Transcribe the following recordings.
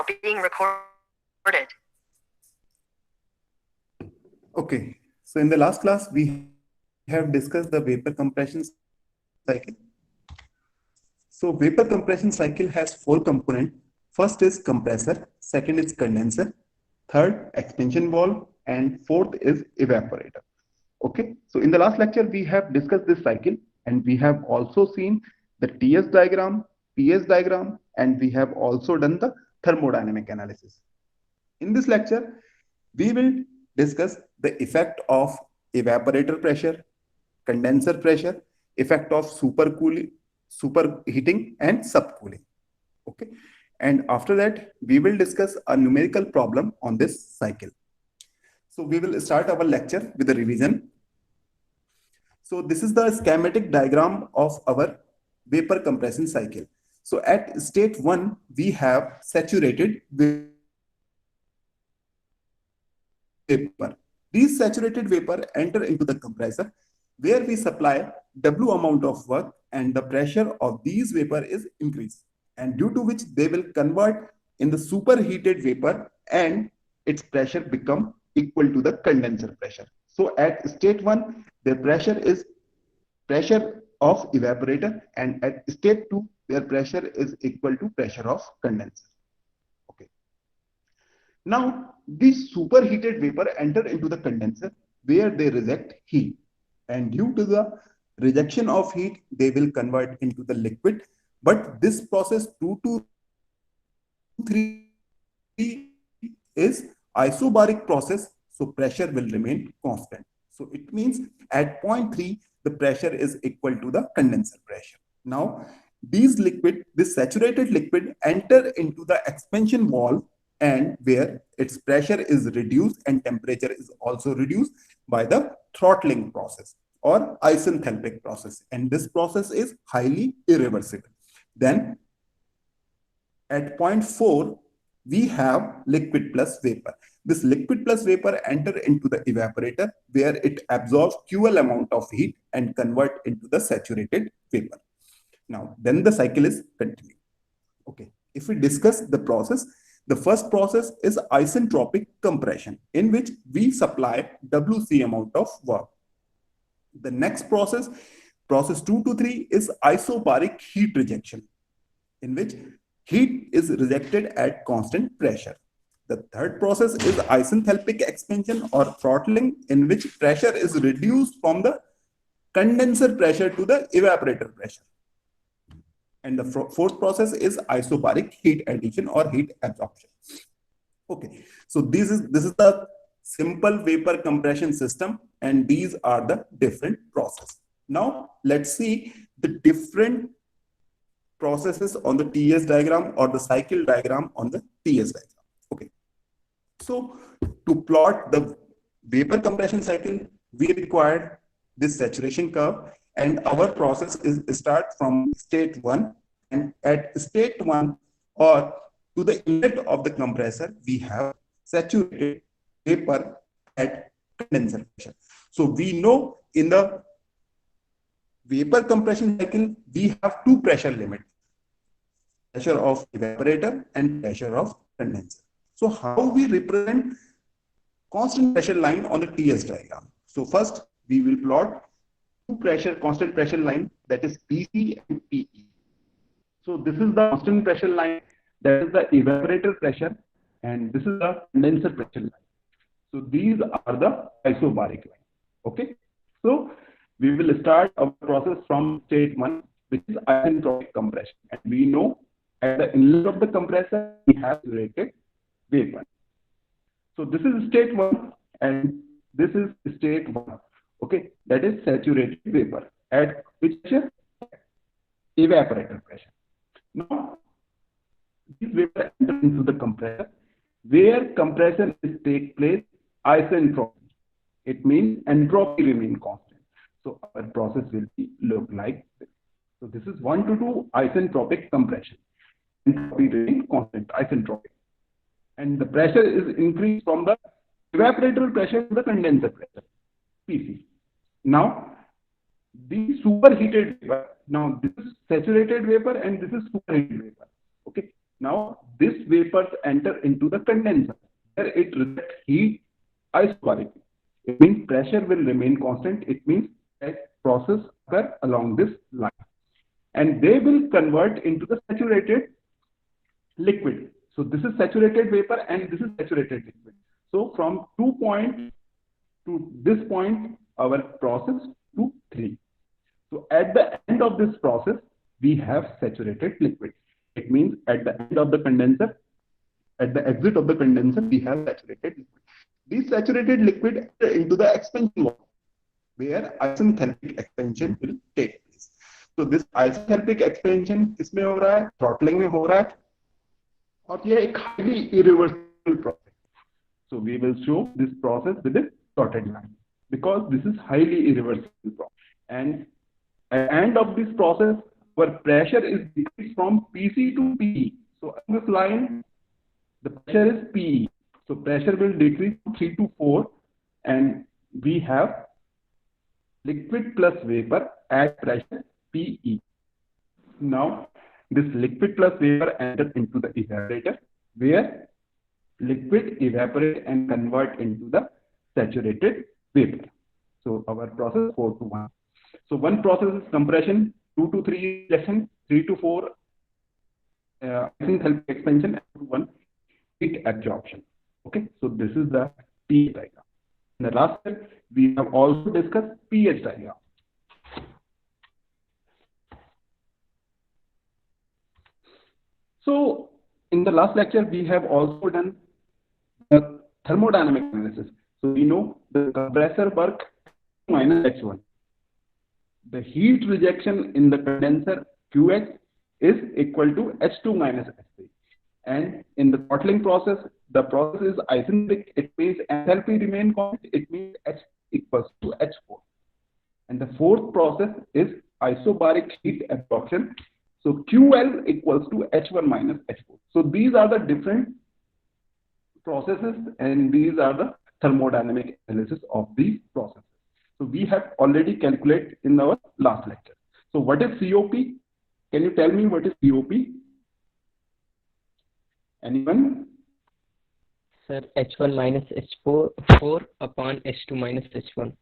being recorded. Okay, so in the last class, we have discussed the vapor compression cycle. So vapor compression cycle has four components. First is compressor, second is condenser, third expansion valve, and fourth is evaporator. Okay, so in the last lecture, we have discussed this cycle and we have also seen the TS diagram, PS diagram, and we have also done the thermodynamic analysis. In this lecture, we will discuss the effect of evaporator pressure, condenser pressure, effect of supercooling, superheating, and subcooling. Okay, and after that, we will discuss a numerical problem on this cycle. So we will start our lecture with a revision. So this is the schematic diagram of our vapor compression cycle. So at state 1, we have saturated vapor. These saturated vapor enter into the compressor where we supply W amount of work and the pressure of these vapor is increased, and due to which they will convert in the superheated vapor and its pressure become equal to the condenser pressure. So at state 1, their pressure is pressure of evaporator, and at state 2, their pressure is equal to pressure of condenser. Okay. Now, these superheated vapor enter into the condenser where they reject heat. And due to the rejection of heat, they will convert into the liquid. But this process 2 to 3 is isobaric process, so pressure will remain constant. So it means at point 3, the pressure is equal to the condenser pressure. Now, this saturated liquid enter into the expansion valve, and where its pressure is reduced and temperature is also reduced by the throttling process or isenthalpic process, and this process is highly irreversible. Then at point 4, we have liquid plus vapor. This liquid plus vapor enter into the evaporator where it absorbs QL amount of heat and convert into the saturated vapor. Now, then the cycle is continuing. Okay, if we discuss the process, the first process is isentropic compression, in which we supply WC amount of work. The next process, process 2 to 3, is isobaric heat rejection, in which heat is rejected at constant pressure. The third process is isenthalpic expansion or throttling, in which pressure is reduced from the condenser pressure to the evaporator pressure. And the fourth process is isobaric heat addition or heat absorption. Okay, so this is the simple vapor compression system, and these are the different processes. Now let's see the different processes on the TS diagram or the cycle diagram on the TS diagram. Okay, so to plot the vapor compression cycle, we required this saturation curve, and our process is start from state 1, and at state 1 or to the inlet of the compressor, we have saturated vapor at condenser pressure. So we know in the vapor compression cycle, we have two pressure limits: pressure of evaporator and pressure of condenser. So how we represent constant pressure line on the TS diagram? So first we will plot two constant pressure line, that is PC and PE. So this is the constant pressure line, that is the evaporator pressure, and this is the condenser pressure line. So these are the isobaric line. Okay, so we will start our process from state 1, which is isentropic compression, and we know at the inlet of the compressor we have saturated vapor. So this is state 1 and this is state 1. Okay, that is saturated vapor at which pressure? Evaporator pressure. Now this vapor enters into the compressor where compression is take place isentropy. It means entropy remain constant. So our process will be look like this. So this is 1 to 2 isentropic compression. Entropy remain constant, isentropic. And the pressure is increased from the evaporator pressure to the condenser pressure, PC. Now, the superheated vapor, now this is saturated vapor and this is superheated vapor. Okay. Now, this vapors enter into the condenser, where it rejects heat isobarically. It means pressure will remain constant. It means that process occur along this line, and they will convert into the saturated liquid. So this is saturated vapor and this is saturated liquid. So from 2 point to this point, our process 2, 3. So at the end of this process, we have saturated liquid. It means at the end of the condenser, at the exit of the condenser, we have saturated liquid. This saturated liquid enter into the expansion water, where isenthalpic expansion will take place. So this isenthalpic expansion किसमें हो रहा है? Throttling में हो रहा है, और यह एक highly irreversible process. So we will show this process with a dotted line because this is highly irreversible process. And at the end of this process, our pressure is decreased from PC to PE. So on this line, the pressure is PE. So pressure will decrease to 3 to 4, and we have liquid plus vapor at pressure PE. Now, this liquid plus vapor enters into the evaporator, where liquid evaporate and convert into the saturated vapor. So our process 4 to 1. So one process is compression, 2 to 3 rejection, 3 to 4 isenthalpic expansion, and 1 heat absorption. Okay, so this is the pH diagram. In the last step, we have also discussed pH diagram. So in the last lecture, we have also done the thermodynamic analysis. So we know the compressor work minus H1. The heat rejection in the condenser QH is equal to H2 minus H3. And in the throttling process, the process is isentric. It means enthalpy remain constant. It means H equals to H4. And the fourth process is isobaric heat absorption. So QL equals to H1 minus H4. So these are the different processes, and these are the thermodynamic analysis of these processes. So we have already calculated in our last lecture. So what is COP? Can you tell me what is COP? Anyone? Sir, H1 minus H4 upon H2 minus H1.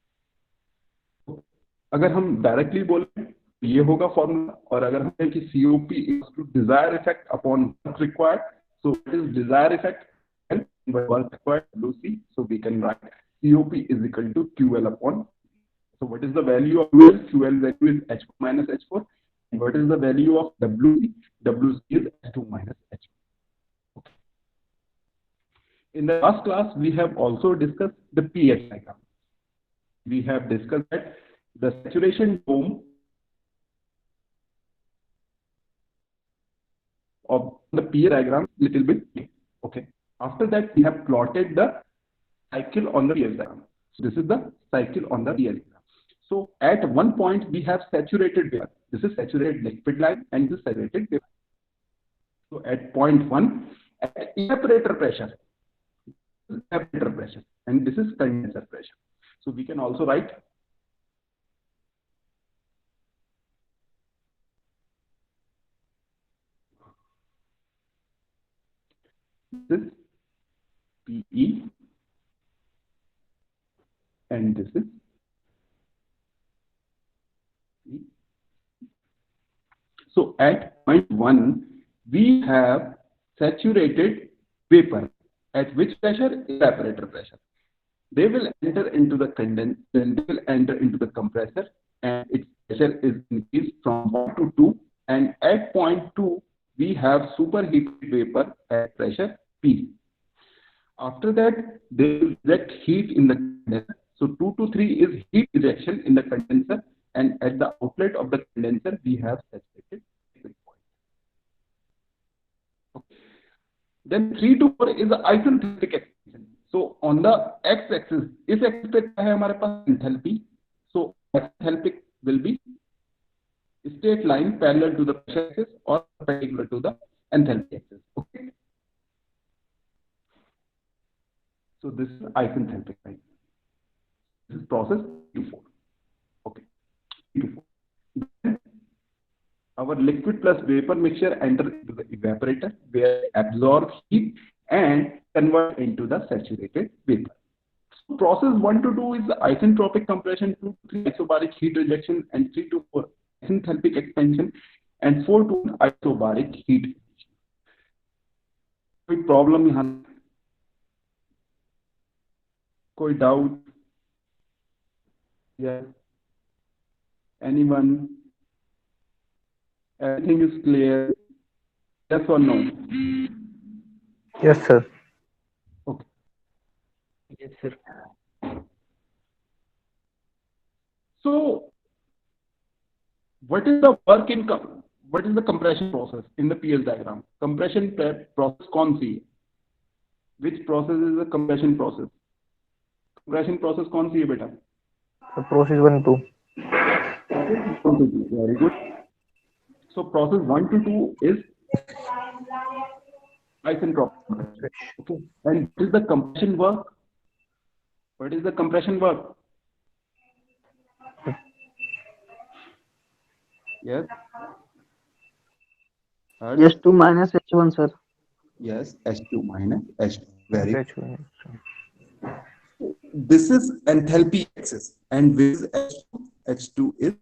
अगर हम directly बोले ये होगा formula, और अगर हम कहें कि COP is to desire effect upon work required, so it is desire effect and work required WC, so we can write COP is equal to QL upon. So what is the value of QL? QL value is H1 minus H4. And what is the value of WC? WC is H2 minus H4. Okay. In the last class, we have also discussed the pH diagram. We have discussed that the saturation dome of the pH diagram little bit. Okay. After that, we have plotted the cycle on the pH diagram. So this is the cycle on the pH diagram. So at one point, we have saturated vapor. This is saturated liquid line and this is saturated vapor. So at point 1, at evaporator pressure, and this is condenser pressure. So we can also write this PE and this is E. So at point 1, we have saturated vapor. At which pressure? Evaporator pressure. They will enter into the condenser, then they will enter into the compressor, and its pressure is increased from 1 to 2. And at point 2, we have superheated vapor at pressure P. After that, they will reject heat in the condenser. So 2 to 3 is heat rejection in the condenser, and at the outlet of the condenser, we have saturated liquid point. Okay. Then 3 to 4 is the isenthalpic expansion. So on the x-axis, इस axis पे क्या है हमारे पास enthalpy. So isenthalpic will be straight line parallel to the pressure axis or perpendicular to the enthalpy axis. Okay. So this is isenthalpic line. This is process Q4. Okay. Q4. Then our liquid plus vapor mixture enter into the evaporator where it absorbs heat and convert into the saturated vapor. So process 1 to 2 is the isentropic compression, 2 to 3 isobaric heat rejection, and 3 to 4 isenthalpic expansion, and 4 to 1 isobaric heat rejection. कोई problem यहाँ, कोई doubt? Yes. Anyone? Everything is clear? Yes or no? Yes, sir. Okay. Yes, sir. So, what is the compression process in the PS diagram? Compression process कौन सी है? Which process is the compression process? Compression process कौन सी है बेटा? The process 1 2. Very good. So process 1 to 2 is isentropic. Okay. And what is the compression work? What is the compression work? Yes. H2 minus H1, sir. Yes, H2 minus H2. Very good. H1. This is enthalpy axis, and this is H2. H2 is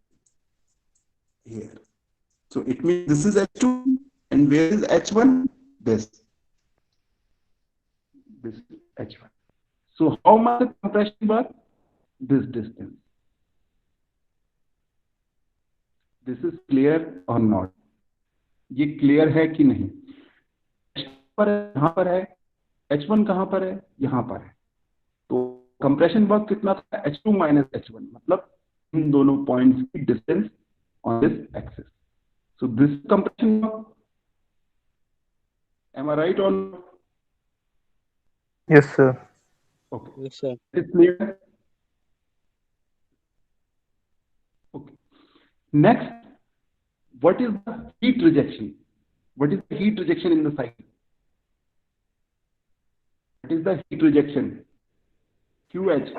here. So it means this is H2, and where is H1? This. This is H1. So how much the compression work? This distance. This is clear or not? ये clear है कि नहीं? H2 पर यहाँ पर है, H1 कहाँ पर है? यहाँ पर है. तो compression work कितना था? H2 minus H1, मतलब इन दोनों points की distance on this axis. So this compression work. Am I right or not? Yes, sir. Okay. Yes, sir. It's clear. Okay. Next, what is the heat rejection? What is the heat rejection in the cycle? What is the heat rejection? QH.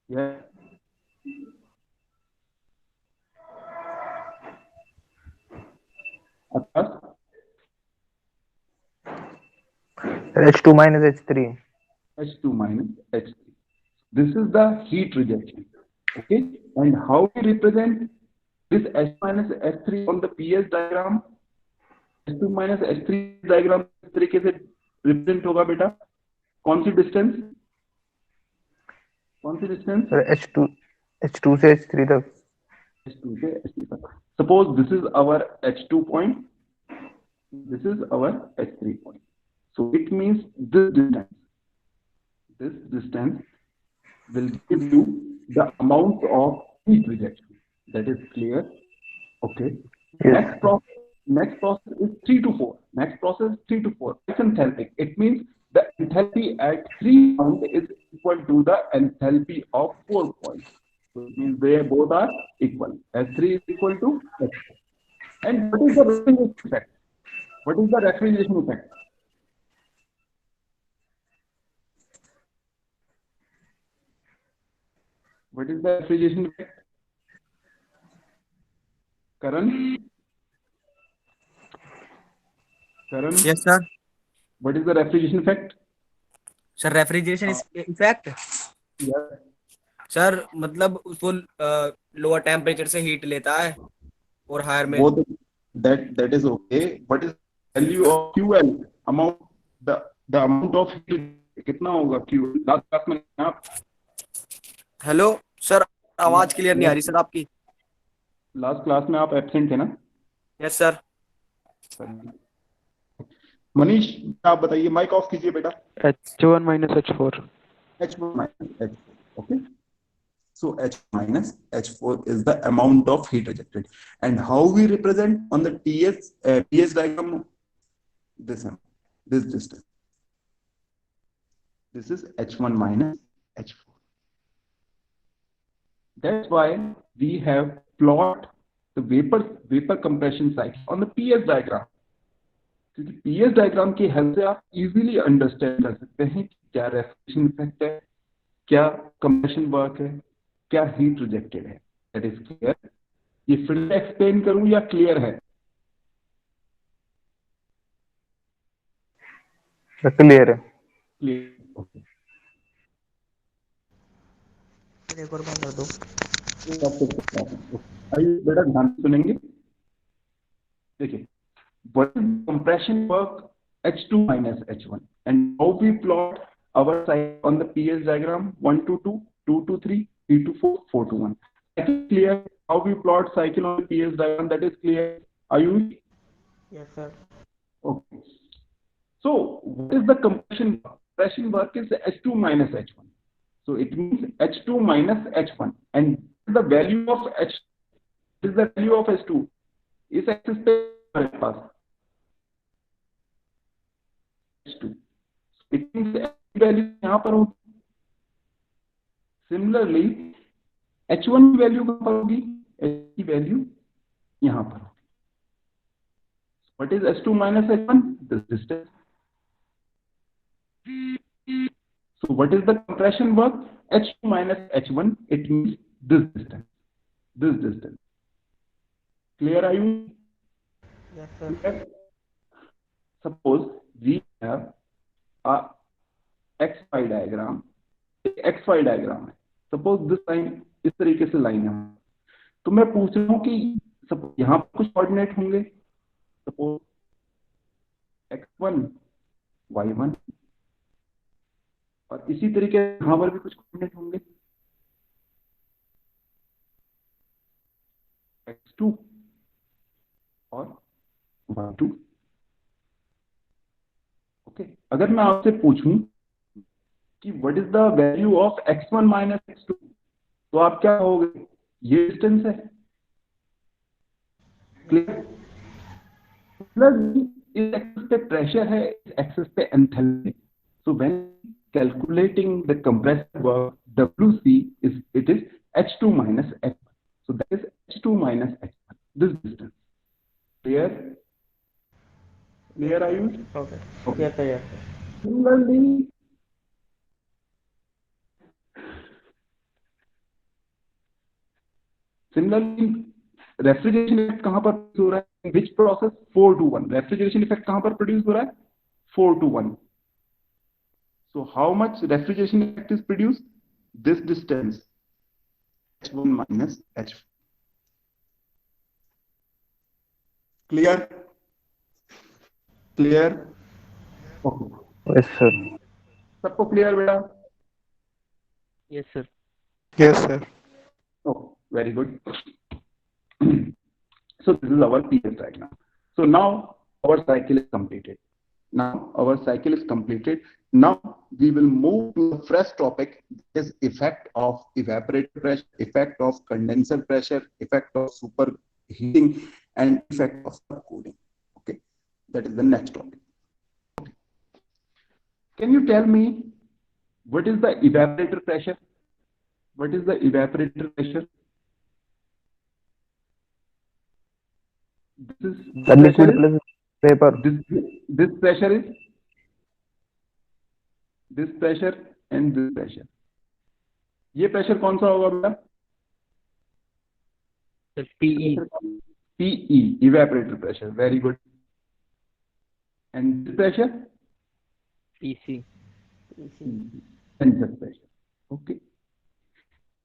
Yeah. Akash? H2 minus H3. H2 minus H3. This is the heat rejection. Okay. And how we represent this H minus H3 on the PS diagram? H2 minus H3 diagram इस तरीके से represent होगा बेटा. कौन सी distance? कौन सी distance? Sir, H2 से H3 तक. H2 से H3 तक. Suppose this is our H2 point. This is our H3 point. So it means this distance will give you the amount of heat rejection. That is clear. Okay. Yes. Next process is 3 to 4. Next process 3 to 4. It's enthalpic. It means the enthalpy at 3 points is equal to the enthalpy of 4 points. So it means they both are equal. S3 is equal to S4. And what is the refrigeration effect? What is the refrigeration effect? What is the refrigeration effect? Karan? Karan? Yes, sir. What is the refrigeration effect? Sir, refrigeration is effect. Yeah. Sir मतलब उसको lower temperature से heat लेता है और higher में. Both that is okay. What is value of QL? Amount the amount of heat कितना होगा QL? Last class में आप. हेलो सर, आवाज क्लियर नहीं आ रही सर आपकी. लास्ट क्लास में आप एब्सेंट थे ना? Yes sir. मनीष आप बताइए, माइक ऑफ कीजिए बेटा. H1 minus H4. H1 minus H4. Okay. So H minus H4 is the amount of heat rejected. And how we represent on the PS diagram? This distance. This is H1 minus H4. That's why we have plot the vapor compression cycle on the PS diagram. क्योंकि PS diagram की help से आप easily understand कर सकते हैं कि क्या refrigeration effect है, क्या कंप्रेशन वर्क है, क्या हीट रिजेक्टेड है. That is clear. ये फिर से एक्सप्लेन करूं या क्लियर है? क्लियर है। Clear, okay. एक और बार कर दो। आइए बेटा ध्यान से सुनेंगे। देखिए, what is compression work H2 minus H1 and how we plot our cycle on the PS diagram 1 to 2, 2 to 3, 3 to 4, 4 to 1. That is clear. How we plot cycle on the PS diagram, that is clear. Are you? Yes, sir. Okay. So what is the compression work? Compression work is H2 minus H1. So it means H2 minus H1 and the value of H is the value of H2 is axis पे हमारे पास H2. It means H value यहाँ पर होगी. Similarly, H1 की value कहाँ पर होगी? H की वैल्यू यहाँ पर होगी. What is H2 minus H1? This distance. So what is the compression work? H2 minus H1. It means this distance. This distance. Clear are you? Yes, sir. Clear? Suppose we have a XY diagram. XY diagram है. Suppose this line इस तरीके से line है. तो मैं पूछ रहा हूँ कि suppose यहाँ पर कुछ कोऑर्डिनेट होंगे. Suppose X1, Y1 और इसी तरीके से यहाँ पर भी कुछ कोऑर्डिनेट होंगे. X2 और Y2. ओके, अगर मैं आपसे पूछूं कि what is the value of x1 minus x2 तो आप क्या कहोगे? ये डिस्टेंस है. क्लियर? इस एक्सिस पे प्रेशर है, इस एक्सिस पे enthalpy. So when calculating the compressive work WC it is H2 minus H1. So that is H2 minus H1. This distance. Clear? Clear are you? Okay. Yes, sir. Yes, sir. Similarly, refrigeration effect कहां पर produce हो रहा है? Which process? 4 to 1. Refrigeration effect कहां पर produce हो रहा है? 4 to 1. So how much refrigeration effect is produced? This distance H1 minus H4. Clear? Clear? Okay. Yes, sir. सबको क्लियर बेटा? Yes, sir. Yes, sir. Oh, very good. So this is our PS diagram. So now our cycle is completed. Now we will move to the fresh topic, is effect of evaporator pressure, effect of condenser pressure, effect of superheating, and effect of cooling. Okay, that is the next topic. Okay. Can you tell me what is the evaporator pressure? What is the evaporator pressure? This is The liquid plus paper. this pressure is this pressure and this pressure. ये pressure कौन सा होगा बेटा? Sir, PE. PE, evaporator pressure. Very good. And this pressure? PC. Condenser pressure. Okay.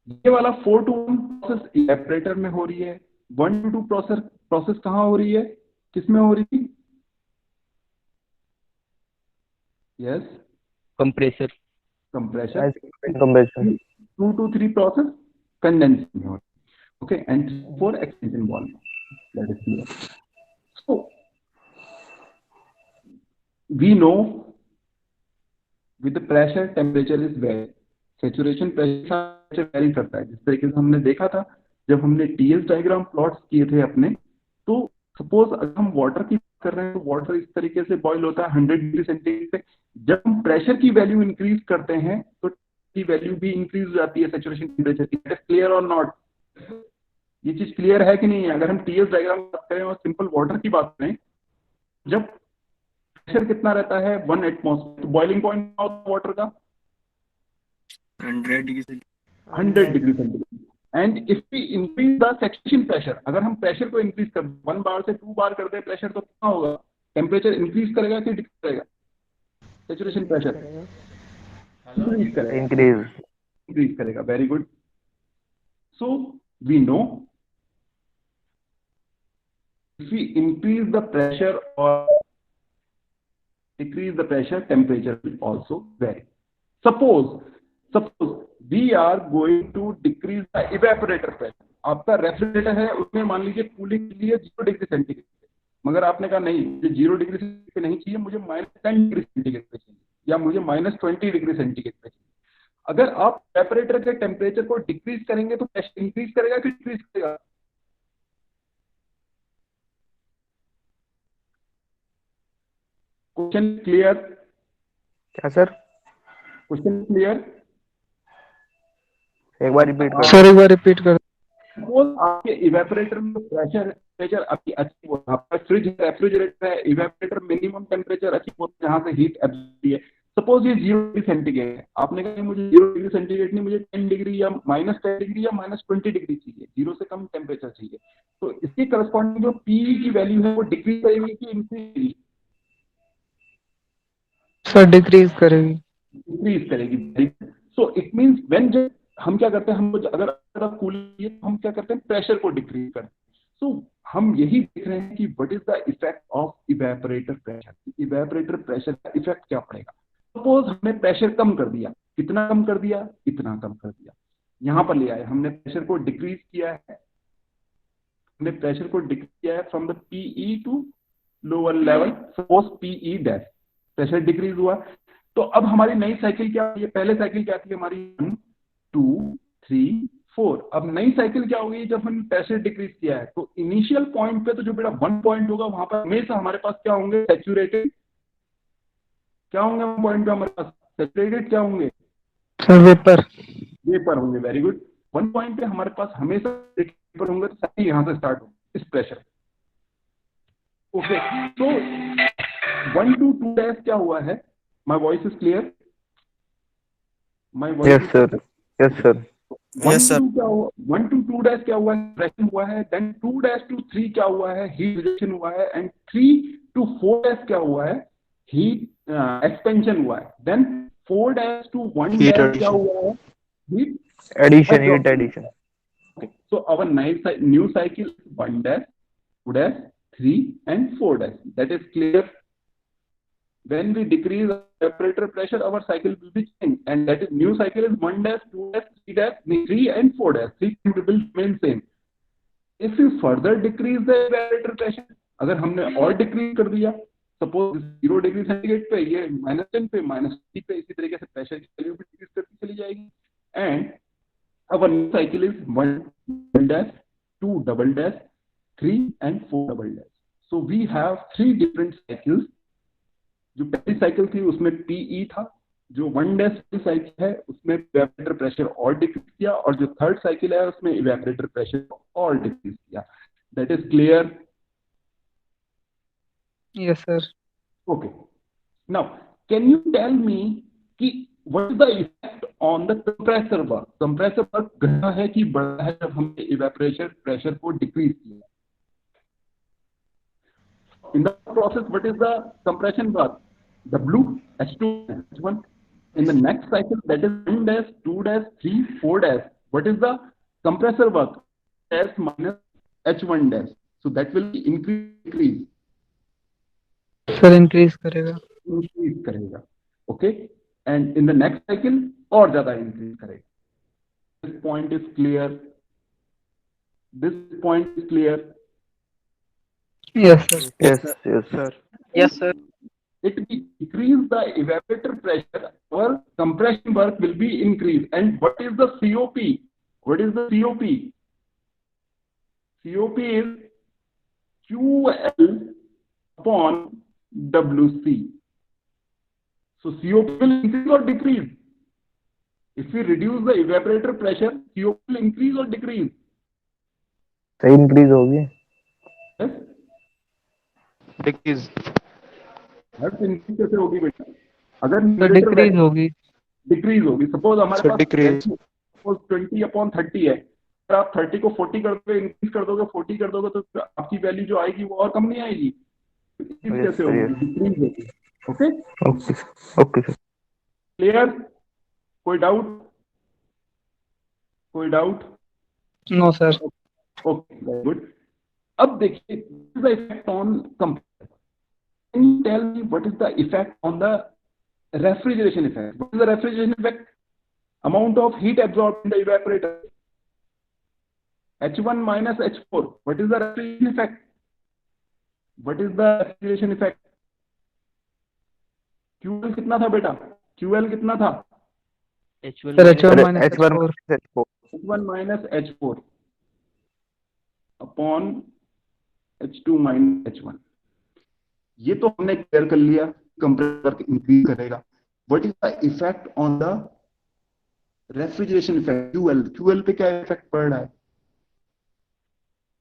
ये वाला 4 to 1 process evaporator में हो रही है. 1 to 2 प्रोसेस कहाँ हो रही है? किसमें हो रही है? Yes. Compressor. Compression. Compression. 2 to 3 process condensing में हो रही है. Okay. And 4 extension valve. That is clear. So we know with the pressure temperature is vary. Saturation pressure very करता है. जिस तरीके से हमने देखा था जब हमने टीएस डायग्राम प्लॉट्स किए थे अपने, तो सपोज अगर हम वाटर की बात कर रहे हैं तो वाटर इस तरीके से बॉईल होता है 100 डिग्री सेंटीग्रेड पे. जब हम प्रेशर की वैल्यू इंक्रीज करते हैं तो की वैल्यू भी इंक्रीज हो जाती है सेचुरेशन टेम्परेचर की. क्लियर और नॉट? ये चीज क्लियर है कि नहीं है? अगर हम टीएस डायग्राम की बात करें और सिंपल वाटर की बात करें, जब प्रेशर कितना रहता है 1 एटमॉस्फेयर, तो बॉइलिंग पॉइंट वाटर का 100 degree 100 degree centigrade. And if we increase the saturation pressure, अगर हम प्रेशर को इंक्रीज कर 1 बार से 2 बार कर दे प्रेशर, तो कितना होगा? टेम्परेचर इंक्रीज करेगा कि डिक्रीज करेगा? सैचुरेशन प्रेशर इंक्रीज करेगा, इंक्रीज करेगा। Very good. So we know if we increase the pressure or decrease the pressure, temperature will also vary. Suppose we are going to decrease the evaporator pressure. आपका refrigerator है, उसमें मान लीजिए cooling के लिए 0 degree centigrade, मगर आपने कहा नहीं, मुझे 0 डिग्री सेंटीग्रेड पे नहीं चाहिए, मुझे -10 डिग्री सेंटीग्रेड पे चाहिए, या मुझे -20 डिग्री सेंटीग्रेड पे चाहिए। अगर आप एवापोरेटर के टेम्परेचर को डिक्रीज करेंगे तो प्रेशर इंक्रीज करेगा कि डिक्रीज करेगा? Question clear? क्या सर? Question clear? एक बार रिपीट कर। सर एक बार रिपीट कर। सपोज आपके इवेपोरेटर में टेम्परेचर अभी अचीव हो, आपका फ्रिज है, रेफ्रिजरेटर है, इवेपोरेटर मिनिमम टेम्परेचर अचीव होता है जहां से हीट एब्जॉर्ब है। सपोज ये 0 डिग्री सेंटीग्रेड है, आपने कहा मुझे 0 डिग्री सेंटीग्रेड नहीं, मुझे 10 डिग्री या -10 डिग्री या -20 डिग्री चाहिए, 0 से कम टेम्परेचर चाहिए। तो इसकी करस्पॉन्डिंग जो पी की वैल्यू है वो डिक्रीज करेगी कि इंक्रीज करेगी? सर डिक्रीज करेगी। इंक्रीज करेगी। सो इट मींस व्हेन जब हम क्या करते हैं, हम अगर कूलिंग तो हम क्या करते हैं, प्रेशर को डिक्रीज करते हैं। सो हम यही देख रहे हैं कि what is the effect of evaporator pressure. Evaporator pressure का इफेक्ट क्या पड़ेगा? सपोज हमने प्रेशर कम कर दिया, कितना कम कर दिया? इतना कम कर दिया, यहां पर ले आए, हमने प्रेशर को डिक्रीज किया है, हमने प्रेशर को डिक्रीज किया है from the PE to lower level, suppose PE dash, pressure decrease हुआ। तो अब हमारी नई साइकिल क्या हुई? पहले साइकिल क्या थी हमारी? 1 2 3 4। अब नई साइकिल क्या होगी जब हमने प्रेशर डिक्रीज किया है? तो इनिशियल पॉइंट पे तो जो बेटा 1 पॉइंट होगा वहां पर हमेशा हमारे पास क्या होंगे? सैचुरेटेड। क्या होंगे 1 पॉइंट पे हमारे पास? सैचुरेटेड क्या होंगे? Sir vapour. वेपर होंगे। Very good. 1 पॉइंट पे हमारे पास हमेशा वेपर होंगे, तो साइकिल यहां से स्टार्ट होगी इस प्रेशर। ओके, तो 1 to 2 डैश क्या हुआ है? My voice is clear? My voice? Yes sir, yes sir. 1 to 2 dash क्या हुआ है? प्रेशर हुआ है। देन 2 डैश to 3 क्या हुआ है? हीट रिजेक्शन हुआ है। एंड 3 to 4 डैश क्या हुआ है? हीट एक्सपेंशन हुआ है। देन 4 डैश to 1 डैश क्या हुआ है? Heat addition, heat addition. Okay, so our new cycle is 1 dash, 2 dash, 3 and 4 dash. That is clear. When we decrease evaporator pressure, our cycle will be changed, and that is new cycle is 1 dash, 2 dash, 3 dash, 3 and 4 dash. 3 will remain same. If you further decrease the evaporator pressure, अगर हमने और decrease कर दिया, suppose 0 degree centigrade पे, ये -10 पे, -30 पे, इसी तरीके से प्रेशर की वैल्यू भी डिक्रीज करती चली जाएगी। And our new cycle is 1 dash, 2 double dash, 3 and 4 double dash. So we have 3 different cycles. जो पहली साइकिल थी उसमें PE था, जो 1 dash की साइकिल है उसमें इवेपोरेटर प्रेशर और डिक्रीज किया, और जो थर्ड साइकिल है उसमें इवेपोरेटर प्रेशर और डिक्रीज किया। That is clear? Yes sir. Okay. Now, can you tell me कि what is the effect on the compressor work? Compressor work घटा है कि बढ़ा है जब हमने इवेपोरेशन प्रेशर को डिक्रीज किया? In the process, what is the compression work? W, H2, H1. In the next cycle, that is 1 dash, 2 dash, 3, 4 dash. What is the compressor work? S minus H1 dash. So that will be increase. Sir increase करेगा। Increase करेगा। Okay, and in the next cycle और ज्यादा increase करेगा। This point is clear? This point is clear? Yes sir. Yes yes sir. Yes sir. It will increase the evaporator pressure, or compression work will be increased. And what is the COP? What is the COP? COP is QL upon WC. So COP will increase or decrease? If we reduce the evaporator pressure, COP will increase or decrease? सही increase होगी। Yes? Decrease. हर increase कैसे होगी बेटा? अगर decrease होगी। Decrease होगी। Suppose हमारे पास decrease। Suppose 20/30 है, अगर आप 30 को 40 कर दोगे, इंक्रीज कर दोगे, 40 कर दोगे, तो आपकी वैल्यू जो आएगी वो और कम नहीं आएगी, इंक्रीज Yes, कैसे sir, होगी, yes. डिक्रीज होगी। Okay, Okay, sir. Okay, sir. Clear? कोई डाउट? कोई doubt? No sir. Okay, very good. अब देखिए the effect on compressor. Can you tell me what is the effect on the refrigeration effect? What is the refrigeration effect? Amount of heat absorbed in the evaporator. H1 minus H4. What is the refrigeration effect? What is the refrigeration effect? QL कितना था बेटा? QL कितना था? H1 sir minus H1 Sir, minus H1 H4। minus H4. H1 minus H4 upon H2 minus H1. ये तो हमने clear कर लिया, कंप्रेसर इंक्रीज करेगा। What is the effect on the refrigeration effect? QL, QL पे क्या इफेक्ट पड़ रहा है?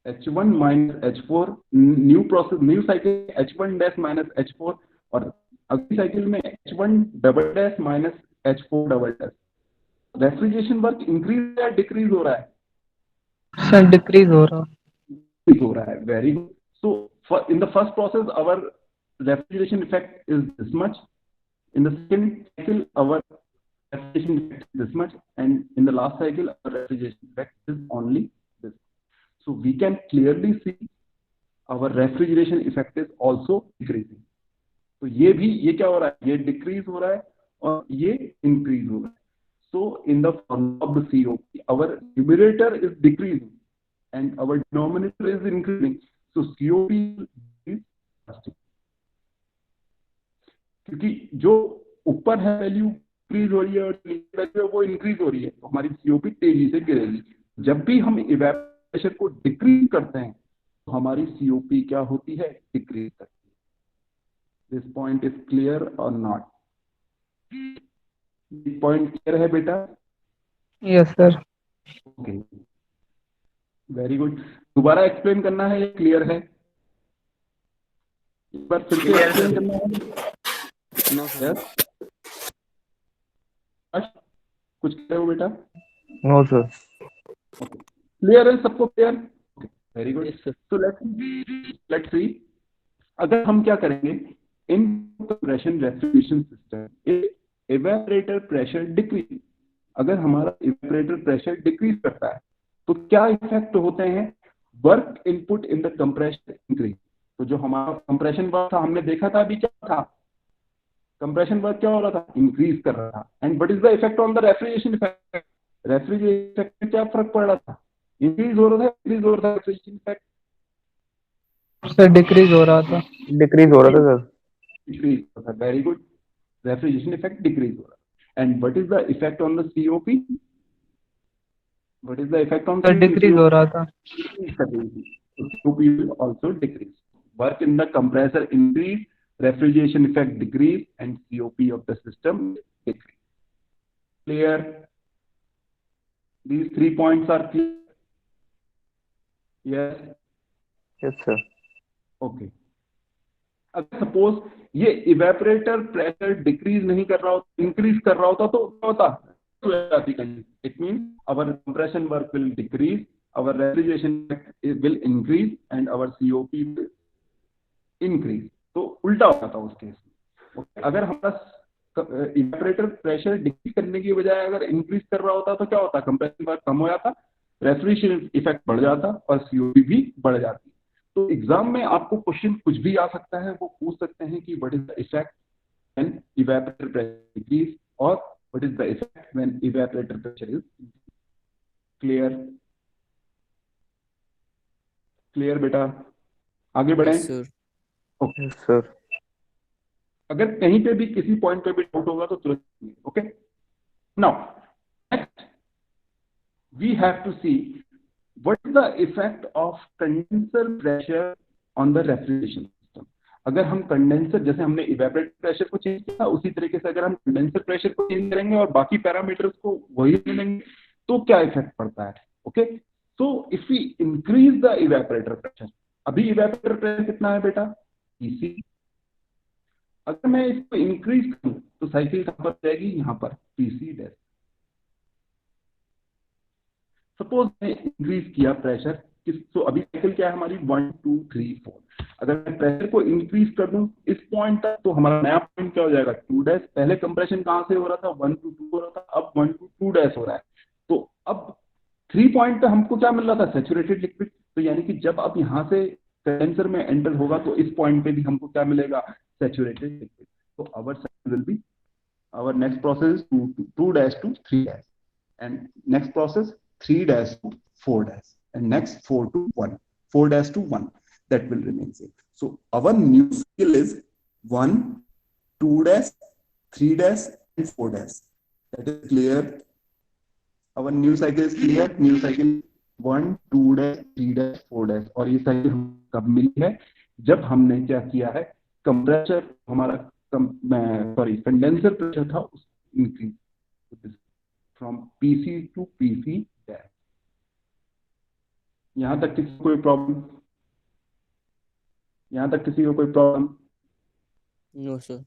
H1 minus H4, new process, new cycle H1 dash minus H4, और अगली साइकिल में H1 double dash minus H4 double dash. Refrigeration work increase या decrease हो रहा है? सर डिक्रीज हो रहा। हो रहा है। Very good. So in the first process our refrigeration effect is this much. In the second cycle, our refrigeration effect is this much, and in the last cycle, our refrigeration effect is only this. So we can clearly see our refrigeration effect is also decreasing. तो ये क्या हो रहा है? ये decrease हो रहा है और ये increase हो रहा है. So in the formula of the COP, our numerator is decreasing and our denominator is increasing. So COP is plastic. क्योंकि जो ऊपर है वैल्यू इंक्रीज हो रही है और नीचे वैल्यू है वो इंक्रीज हो रही है, तो हमारी सीओपी तेजी से गिरेगी। जब भी हम इवेपोरेशन को डिक्रीज करते हैं तो हमारी सीओपी क्या होती है? डिक्रीज करती है। दिस पॉइंट इज क्लियर और नॉट? पॉइंट क्लियर है बेटा? Yes sir. Okay, very good. दोबारा एक्सप्लेन करना है या क्लियर है? एक बार फिर से एक्सप्लेन करना है? No, sir. कुछ कह रहे हो बेटा? No, sir. क्लियर है सबको? Clear? Very good. Yes, sir. तो लेट्स सी, अगर हम क्या करेंगे इन compression refrigeration system, evaporator pressure decrease, अगर हमारा इवेपोरेटर प्रेशर डिक्रीज करता है तो क्या इफेक्ट होते हैं? Work input in the compression increase. तो जो हमारा कंप्रेशन वर्क था हमने देखा था अभी, क्या था? कंप्रेशन वर्क क्या हो रहा था? इंक्रीज कर रहा था। And what is the effect on the refrigeration effect? Refrigeration effect में क्या फर्क पड़ रहा था? इंक्रीज हो रहा था, इंक्रीज हो रहा था रेफ्रिजरेशन इफेक्ट? सर डिक्रीज हो रहा था। Decrease हो रहा था, sir. डिक्रीज हो रहा था। Very good, refrigeration effect decrease हो रहा है। And what is the effect on the COP? What is the effect on sir decrease हो रहा था। COP will also decrease. Work in the compressor increase, refrigeration effect decrease, and COP of the system decrease. Clear? These 3 points are clear? Yes. Yes, sir. Okay. अगर suppose ये evaporator pressure decrease नहीं कर रहा होता, increase कर रहा होता तो क्या होता? It mean our compression work will decrease, our refrigeration will increase and our COP will increase. तो उल्टा होता था उस केस में। अगर हमारा इवेपोरेटर प्रेशर डिक्रीज करने की बजाय अगर इंक्रीज कर रहा होता तो क्या होता? कंप्रेशन वर्क कम हो जाता, रेफ्रिजरेशन इफेक्ट बढ़ जाता और सीओपी भी बढ़ जाती। तो एग्जाम में आपको क्वेश्चन कुछ भी आ सकता है, वो पूछ सकते हैं कि what is the effect when evaporator pressure decreases और what is the effect when evaporator pressure is. Clear? Clear बेटा? आगे बढ़ें? Yes, sir. Yes, sir. अगर कहीं पे भी किसी पॉइंट पे भी डाउट होगा तो तुरंत। Okay, now next we have to see what is the effect of condenser pressure on the refrigeration system. अगर हम कंडेंसर, जैसे हमने इवेपोरेटर प्रेशर को चेंज किया, उसी तरीके से अगर हम कंडेंसर प्रेशर को चेंज करेंगे और बाकी पैरामीटर्स को वही लेंगे तो क्या इफेक्ट पड़ता है? Okay, so if we increase the evaporator pressure, अभी इवेपोरेटर प्रेशर कितना है बेटा? पीसी। अगर मैं इसको इंक्रीज करूं तो साइकिल कहां पर जाएगी? यहां पर, पीसी डैश। सपोज मैंने इंक्रीज किया प्रेशर किस, तो अभी साइकिल क्या है हमारी 1 2 3 4, अगर मैं प्रेशर को इंक्रीज कर दूं इस पॉइंट तक तो हमारा नया पॉइंट क्या हो जाएगा 2 डैश। पहले कंप्रेशन कहां से हो रहा था 1 to 2 हो रहा था, अब 1 to 2 डैश हो रहा है। तो अब 3 पॉइंट पे हमको क्या मिल रहा था सैचुरेटेड लिक्विड। तो यानी कि जब अब यहाँ से कंडेंसर में एंटर होगा तो इस पॉइंट पे भी हमको क्या मिलेगा सैचुरेटेड लिक्विड। तो our cycle will be our next process is 2 dash to 3 dash, and next process 3 dash to 4 dash, and next 4 to 1, 4 dash to 1, that will remain same. So our new skill is 1 2 dash 3 dash and 4 dash. That is clear. Our new cycle is clear. New cycle 1 2 dash 3 dash 4 dash, और ये cycle कब मिली है जब हमने क्या किया है compressor हमारा कंडेंसर प्रेशर था उस increase from PC to PC dash. यहां तक किसी को कोई प्रॉब्लम, यहां तक किसी को कोई problem? No sir.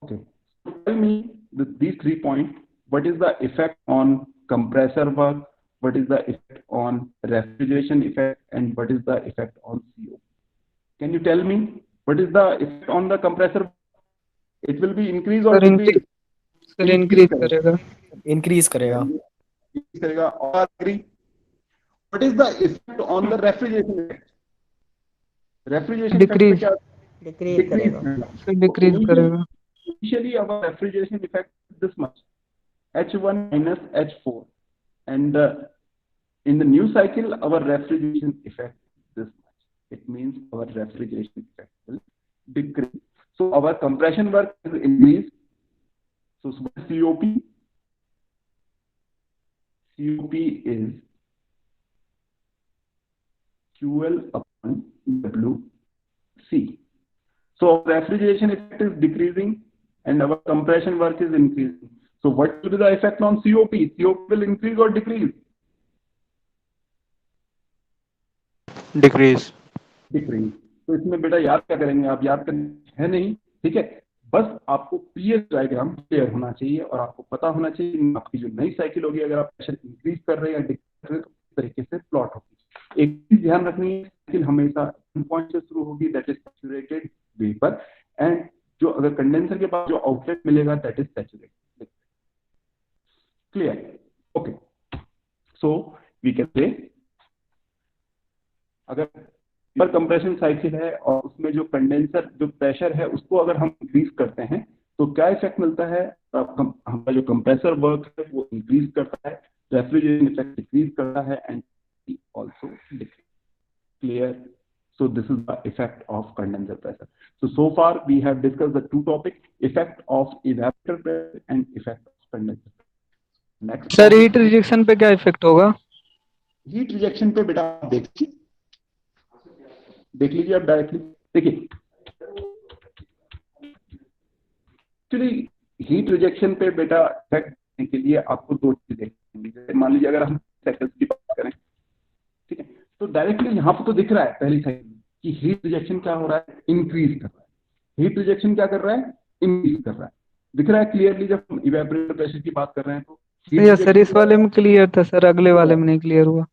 Okay, so tell me these 3 points. What is the effect on compressor work? What is the effect on refrigeration effect? And what is the effect on CO? Can you tell me what is the effect on the compressor? It will be increase or sir decrease? Increase करेगा। Increase करेगा। Increase करेगा। और agree? What is the effect on the refrigeration effect? Refrigeration effect Decrease. पे क्या? Decrease करेगा। Sir decrease करेगा। Initially, our refrigeration effect is this much, H1 minus H4, and in the new cycle, our refrigeration effect is this much. It means our refrigeration effect will decrease. So our compression work is increased. So COP is QL upon WC. So our refrigeration effect is decreasing and our compression work is increasing. So what will be the effect on COP? COP will increase or decrease? Decrease. Decrease. तो इसमें बेटा याद क्या करेंगे आप, याद करना है नहीं, ठीक है। बस आपको पीएस डायग्राम क्लियर होना चाहिए और आपको पता होना चाहिए आपकी जो नई साइकिल होगी अगर आप प्रेशर इंक्रीज कर रहे हैं या डिक्रीज कर रहे हैं तो किस तरीके से प्लॉट होगी। एक चीज ध्यान रखनी है, साइकिल हमेशा पॉइंट से शुरू होगी, that is saturated vapour, and जो अगर कंडेंसर के पास जो आउटलेट मिलेगा that is saturated. Clear? Okay, so we can say अगर पर कंप्रेशन साइकिल है और उसमें जो कंडेंसर जो प्रेशर है उसको अगर हम इंक्रीज करते हैं तो क्या इफेक्ट मिलता है, हमारा जो कंप्रेसर वर्क है वो इंक्रीज करता है, रेफ्रिजरेशन इफेक्ट डिक्रीज करता है and also decrease. Clear? So this is the effect of condenser pressure. So far we have discussed the two topics, effect of evaporator pressure and effect of condenser pressure. Next sir heat rejection पे क्या effect होगा? Heat rejection पे बेटा आप देख लीजिए आप directly देखिए। एक्चुअली हीट रिजेक्शन पे बेटा इफेक्ट देखने के लिए आपको दो चीजें देखनी। मान लीजिए अगर हम साइकिल्स की बात करें, ठीक है, तो डायरेक्टली यहाँ पर तो दिख रहा है पहली साइकिल कि हीट रिजेक्शन क्या हो रहा है, इंक्रीज कर रहा है। हीट रिजेक्शन क्या कर रहा है, इंक्रीज कर रहा है। दिख रहा है क्लियरली जब हम इवेपोरेटर प्रेशर की बात कर रहे हैं तो सर इस वाले में क्लियर था सर, अगले वाले में नहीं क्लियर हुआ।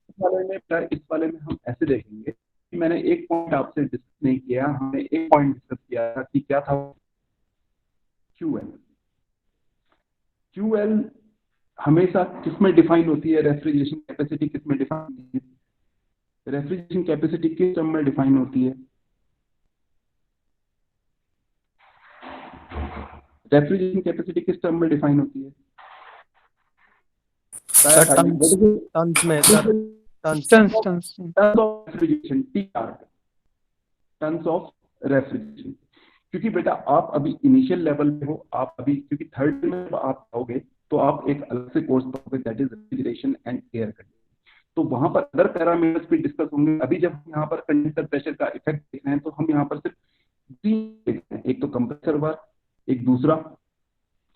इस वाले में हम ऐसे देखेंगे कि मैंने एक पॉइंट आपसे डिस्कस नहीं किया, हमने एक पॉइंट डिस्कस किया था कि क्या था QL हमेशा किसमें डिफाइन होती है, रेफ्रिजरेशन कैपेसिटी किसमें डिफाइन होती है, रेफ्रिजरेशन कैपेसिटी किस टर्म में डिफाइन होती है, रेफ्रिजरेशन कैपेसिटी किस टर्म में डिफाइन होती है? टन्स में sir, tons of refrigeration, TR, tons of refrigeration. क्योंकि बेटा आप अभी इनिशियल लेवल पे हो, आप अभी क्योंकि थर्ड में जब आप आओगे तो आप एक अलग से कोर्स पढ़ोगे that is refrigeration and air conditioning, तो वहां पर अदर पैरामीटर्स भी डिस्कस होंगे। अभी जब हम यहाँ पर कंडेंसर प्रेशर का इफेक्ट देख रहे हैं तो हम यहाँ पर सिर्फ तीन देख रहे हैं, एक तो कंप्रेसर वर्क, एक दूसरा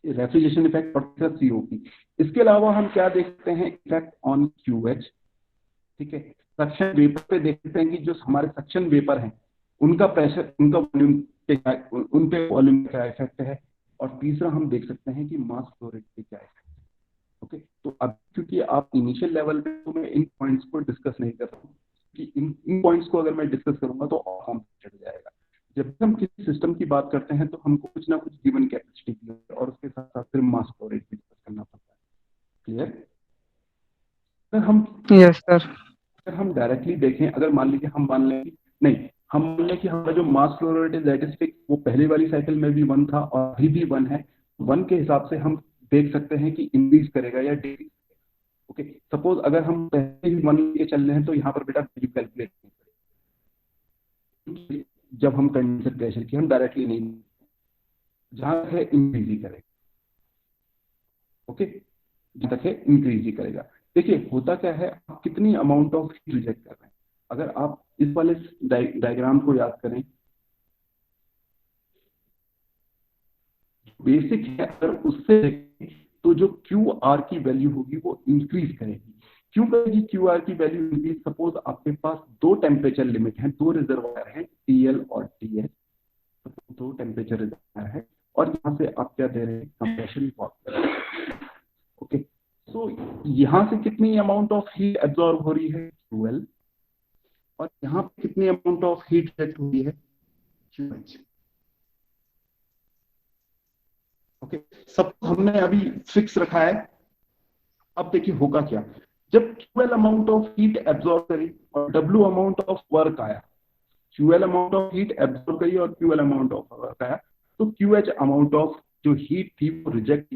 रेफ्रिजरेशन इफेक्ट और तीसरा COP। इसके अलावा हम क्या देखते हैं, इफेक्ट ऑन QH, ठीक है। सक्शन वेपर पे देखते हैं कि जो हमारे सक्शन वेपर हैं उनका प्रेशर, उनका वॉल्यूम उन पे वॉल्यूम क्या इफेक्ट है, और तीसरा हम देख सकते हैं कि मास फ्लो रेट पे क्या इफेक्ट है। ओके, तो अब क्योंकि आप इनिशियल लेवल पे, तो मैं इन पॉइंट्स को डिस्कस नहीं कर रहा हूँ कि इन पॉइंट्स को अगर मैं डिस्कस करूंगा तो और कॉम्प्लिकेटेड जाएगा। जब हम किसी सिस्टम की बात करते हैं तो हमको कुछ ना कुछ गिवन कैपेसिटी और उसके साथ साथ फिर मास फ्लो रेट भी डिस्कस करना पड़ता है। क्लियर? Yes sir. अगर हम डायरेक्टली देखें, अगर मान लीजिए हम मान लें नहीं, हम मान लें कि हमारा जो mass flow rate is that is fix, वो पहली वाली साइकिल में भी 1 था और अभी भी 1 है। 1 के हिसाब से हम देख सकते हैं कि इंक्रीज करेगा या डिक्रीज। ओके, सपोज अगर हम पहले ही 1 लेके चल रहे हैं तो यहाँ पर बेटा वैल्यू कैलकुलेट नहीं, जब हम कंडेंसर प्रेशर की हम डायरेक्टली नहीं, जहां तक है इंक्रीज ही करेगा। ओके, जहां तक है इंक्रीज ही करेगा। देखिए होता क्या है, आप कितनी अमाउंट ऑफ हीट रिजेक्ट कर रहे हैं। अगर आप इस वाले डायग्राम को याद करें, बेसिक है, अगर उससे देखें तो जो क्यू आर की वैल्यू होगी वो इंक्रीज करेगी। क्यों करेगी क्यू आर की वैल्यू इंक्रीज? सपोज आपके पास 2 टेम्परेचर लिमिट है, 2 रिजर्वायर है, टीएल और टीएच, 2 टेम्परेचर रिजर्वायर है और यहाँ से आप क्या दे रहे हैं, कंप्रेशन फॉर्म। ओके, सो यहाँ से कितनी अमाउंट ऑफ हीट एब्जॉर्ब हो रही है, QL, और यहाँ पे कितनी अमाउंट ऑफ हीट रिजेक्ट हो रही है, QH। ओके, सब हमने अभी फिक्स रखा है। अब देखिए होगा क्या, जब QL amount of heat absorb करी और W अमाउंट ऑफ वर्क आया, QL amount of heat absorb करी और QL अमाउंट ऑफ वर्क आया, तो QH अमाउंट ऑफ जो हीट थी वो reject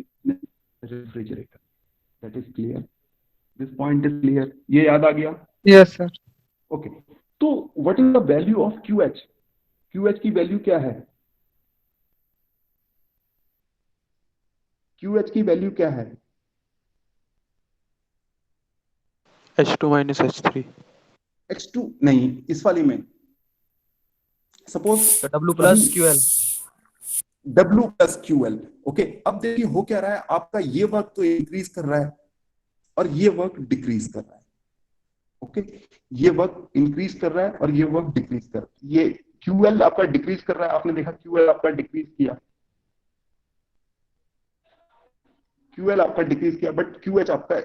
refrigerator. That is clear, this point is clear, ये याद आ गया? Yes sir. ओके, तो what is the value of QH? QH की वैल्यू क्या है? QH की वैल्यू क्या है? H2 minus H3। H2 नहीं, इस वाली में सपोज तो W plus QL। W plus QL। Okay, अब देखिए हो क्या रहा है, आपका ये वर्क तो इंक्रीज कर रहा है और ये वर्क डिक्रीज कर रहा है। ओके, ये वर्क इंक्रीज कर रहा है और ये वर्क डिक्रीज कर रहा है। ये QL आपका डिक्रीज कर रहा है, आपने देखा QL आपका डिक्रीज किया, QL आपका डिक्रीज किया, बट QH आपका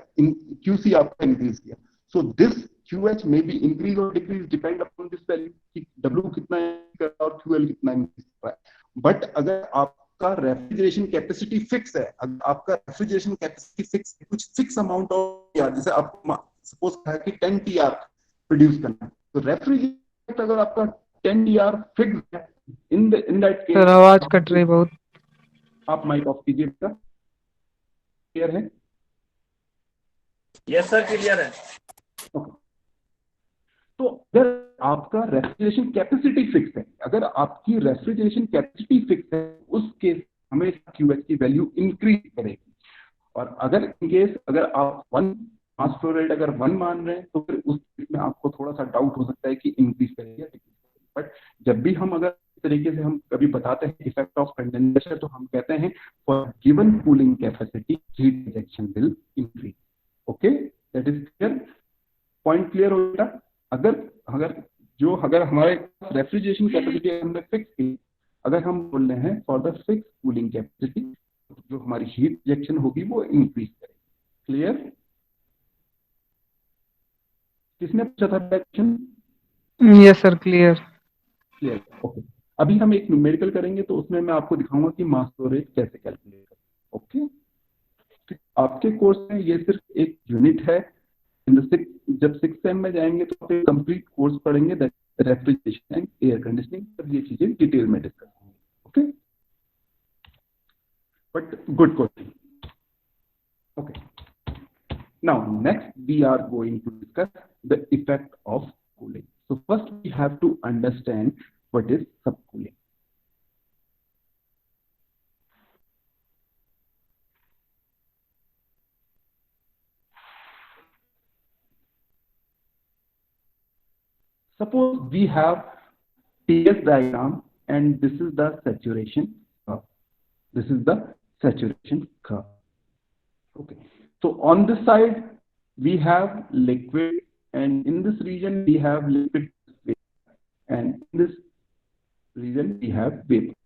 QC आपका इंक्रीज किया। So this QH may be increase or decrease depend upon this value कि W कितना कर रहा है और QL कितना इंक्रीज कर रहा है। बट अगर आपका रेफ्रिजरेशन कैपेसिटी फिक्स है, अगर आपका रेफ्रिजरेशन कैपेसिटी फिक्स है, कुछ फिक्स अमाउंट ऑफ यार, जैसे आपको सपोज है कि 10 TR प्रोड्यूस करना है, तो रेफ्रिजरेटर अगर आपका 10 TR फिक्स है, इन दैट केस सर आवाज कट रही बहुत। आप माइक ऑफ कीजिएगा। क्लियर है? यस सर, क्लियर है। Okay. तो अगर आपका रेफ्रिजरेशन कैपेसिटी फिक्स है, अगर आपकी रेफ्रिजरेशन कैपेसिटी फिक्स है, उस केस हमेशा QH की वैल्यू इंक्रीज करेगी। और अगर इन केस अगर आप 1 मास फ्लो रेट अगर 1 मान रहे हैं तो फिर उस केस में आपको थोड़ा सा डाउट हो सकता है कि इंक्रीज करेगी या डिक्रीज करेगी। बट जब भी हम अगर इस तरीके से हम कभी बताते हैं इफेक्ट ऑफ कंडेंसर, तो हम कहते हैं for given cooling capacity heat rejection will increase. Okay, that is clear, point clear हो बेटा? अगर हमारे रेफ्रिजरेशन कैपेसिटी हमने फिक्स की, अगर हम बोल रहे हैं for the fix cooling capacity, जो हमारी हीट रिजेक्शन होगी वो इंक्रीज करेगी। क्लियर? किसने पूछा था question? Yes sir, clear. Clear, okay. अभी हम एक न्यूमेरिकल करेंगे तो उसमें मैं आपको दिखाऊंगा कि मास फ्लो रेट कैसे कैलकुलेट करें। ओके, आपके कोर्स में ये सिर्फ एक यूनिट है। जब 6th सेम में जाएंगे तो आप एक कंप्लीट कोर्स पढ़ेंगे, रेफ्रिजरेशन एंड एयर कंडीशनिंग, सब ये चीजें डिटेल में डिस्कस होंगी। Okay, but good question. Okay, now next we are going to discuss the effect of cooling. So first we have to understand what is subcooling. Suppose we have TS diagram and this is the saturation curve. This is the saturation curve. Okay. So on this side we have liquid and in this region we have liquid and in this region we have vapor.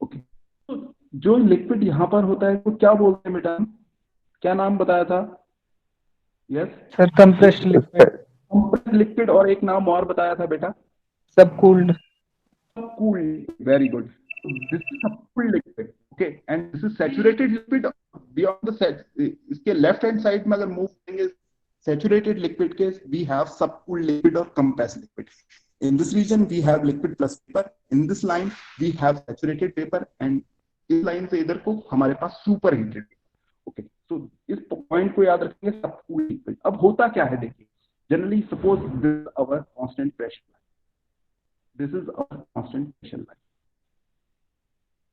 Okay. So जो liquid यहाँ पर होता है वो क्या बोलते हैं बेटा? क्या नाम बताया था? Yes, sir compressed liquid, compressed liquid, और एक नाम और बताया था बेटा, सब cooled. cooled. Very good. So this is a cooled liquid, okay, and this is saturated liquid. Beyond the इसके left hand side में अगर move करेंगे saturated liquid के, we have subcooled liquid और compressed liquid. In this region we have liquid plus vapor. In this line we have saturated vapor, and इस line से इधर को हमारे पास superheated. Okay, so इस point को याद रखेंगे, subcooled liquid. अब होता क्या है देखिए, generally suppose this is our constant pressure line. This is our constant pressure line.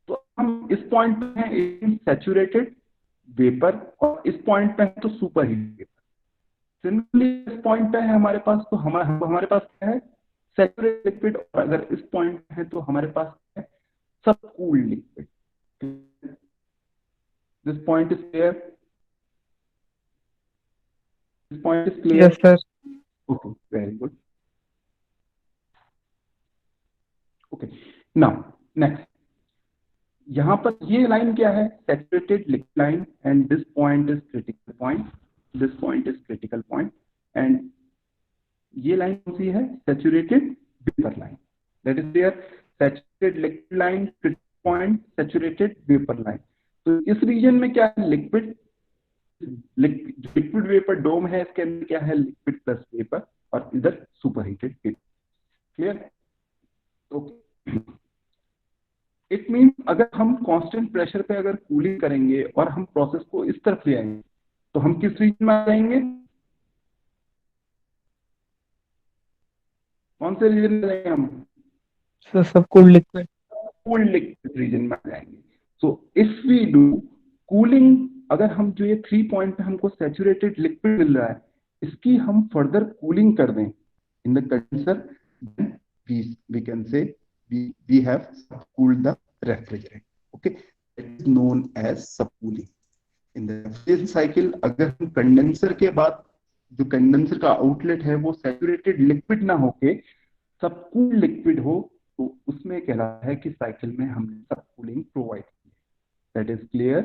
तो हम इस पॉइंट पे हैं सैचुरेटेड वेपर, और इस पॉइंट पे है तो सुपर हीट वेपर. सिमिलरली इस पॉइंट पे है हमारे पास, तो हमारे पास क्या है, सैचुरेटेड लिक्विड, और अगर इस पॉइंट पे है तो हमारे पास है सब cooled liquid. This point is clear? This point is clear? Yes sir. Okay, very good. Okay, now next, यहाँ पर ये लाइन क्या है, saturated liquid line, and this point is critical point, this point is critical point, and ये line कौन सी है, saturated vapour line. That is clear? Saturated liquid line, critical point, saturated vapour line. तो इस reason में क्या है, liquid vapour डोम है, इसके अंदर क्या है, लिक्विड प्लस वेपर, और इधर super heated vapour. Clear? Okay, it mean अगर हम कांस्टेंट प्रेशर पे अगर कूलिंग करेंगे और हम प्रोसेस को इस तरफ ले आएंगे, तो हम किस रीजन में आ जाएंगे, कौन से रीजन में जाएंगे हम? सर सब cooled liquid. Cooled liquid region में आ जाएंगे। So if we do cooling, अगर हम जो ये 3 पॉइंट पे हमको सैचुरेटेड लिक्विड मिल रहा है, इसकी हम फर्दर कूलिंग कर दें in the condenser, we can say we have cooled the refrigerant. Okay, it is known as subcooling. In the refrigeration cycle, अगर हम कंडेंसर के बाद जो कंडेंसर का आउटलेट है वो सैचुरेटेड लिक्विड ना होके सबकूल लिक्विड हो, तो उसमें कहलाता है कि साइकिल में हमने सबकूलिंग प्रोवाइड की. That is clear?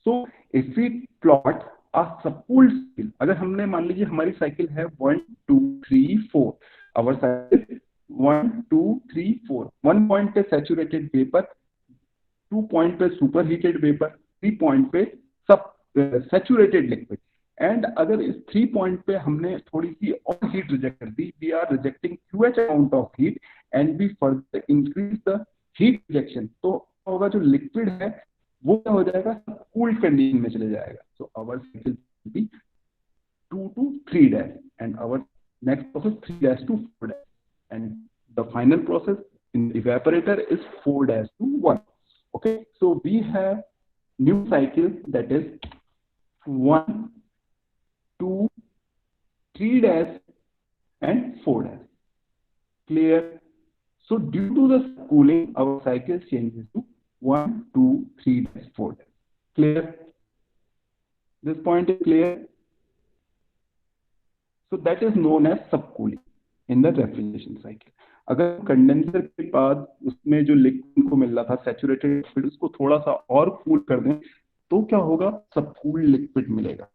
So if we plot a subcooled cycle, अगर हमने मान लीजिए हमारी साइकिल है 1 2 3 4, आवर साइकिल 1 2 3 4, 1 पॉइंट पे सैचुरेटेड वेपर, 2 पॉइंट पे सुपर हीटेड वेपर, 3 पॉइंट पे सब सैचुरेटेड लिक्विड. एंड अगर इस 3 पॉइंट पे हमने थोड़ी सी और हीट रिजेक्ट कर दी, we are rejecting QH amount of heat and we further increase the heat rejection, तो होगा जो लिक्विड है वो क्या हो जाएगा, कूल्ड कंडीशन में चले जाएगा. So our cycle will be 2 to 3 dash and our next process 3 dash to 4 dash, and the final process in the evaporator is 4 dash to 1. Okay, so we have new cycle that is 1 2 3 dash and 4 dash. Clear? So due to the cooling, our cycle changes to 1 2 3 dash 4 dash. Clear? This point is clear? So that is known as subcooling in the refrigeration cycle. अगर condenser के बाद उसमें जो liquid को मिल रहा था saturated liquid, उसको थोड़ा सा और कूल कर दें तो क्या होगा, सबकूल लिक्विड मिलेगा.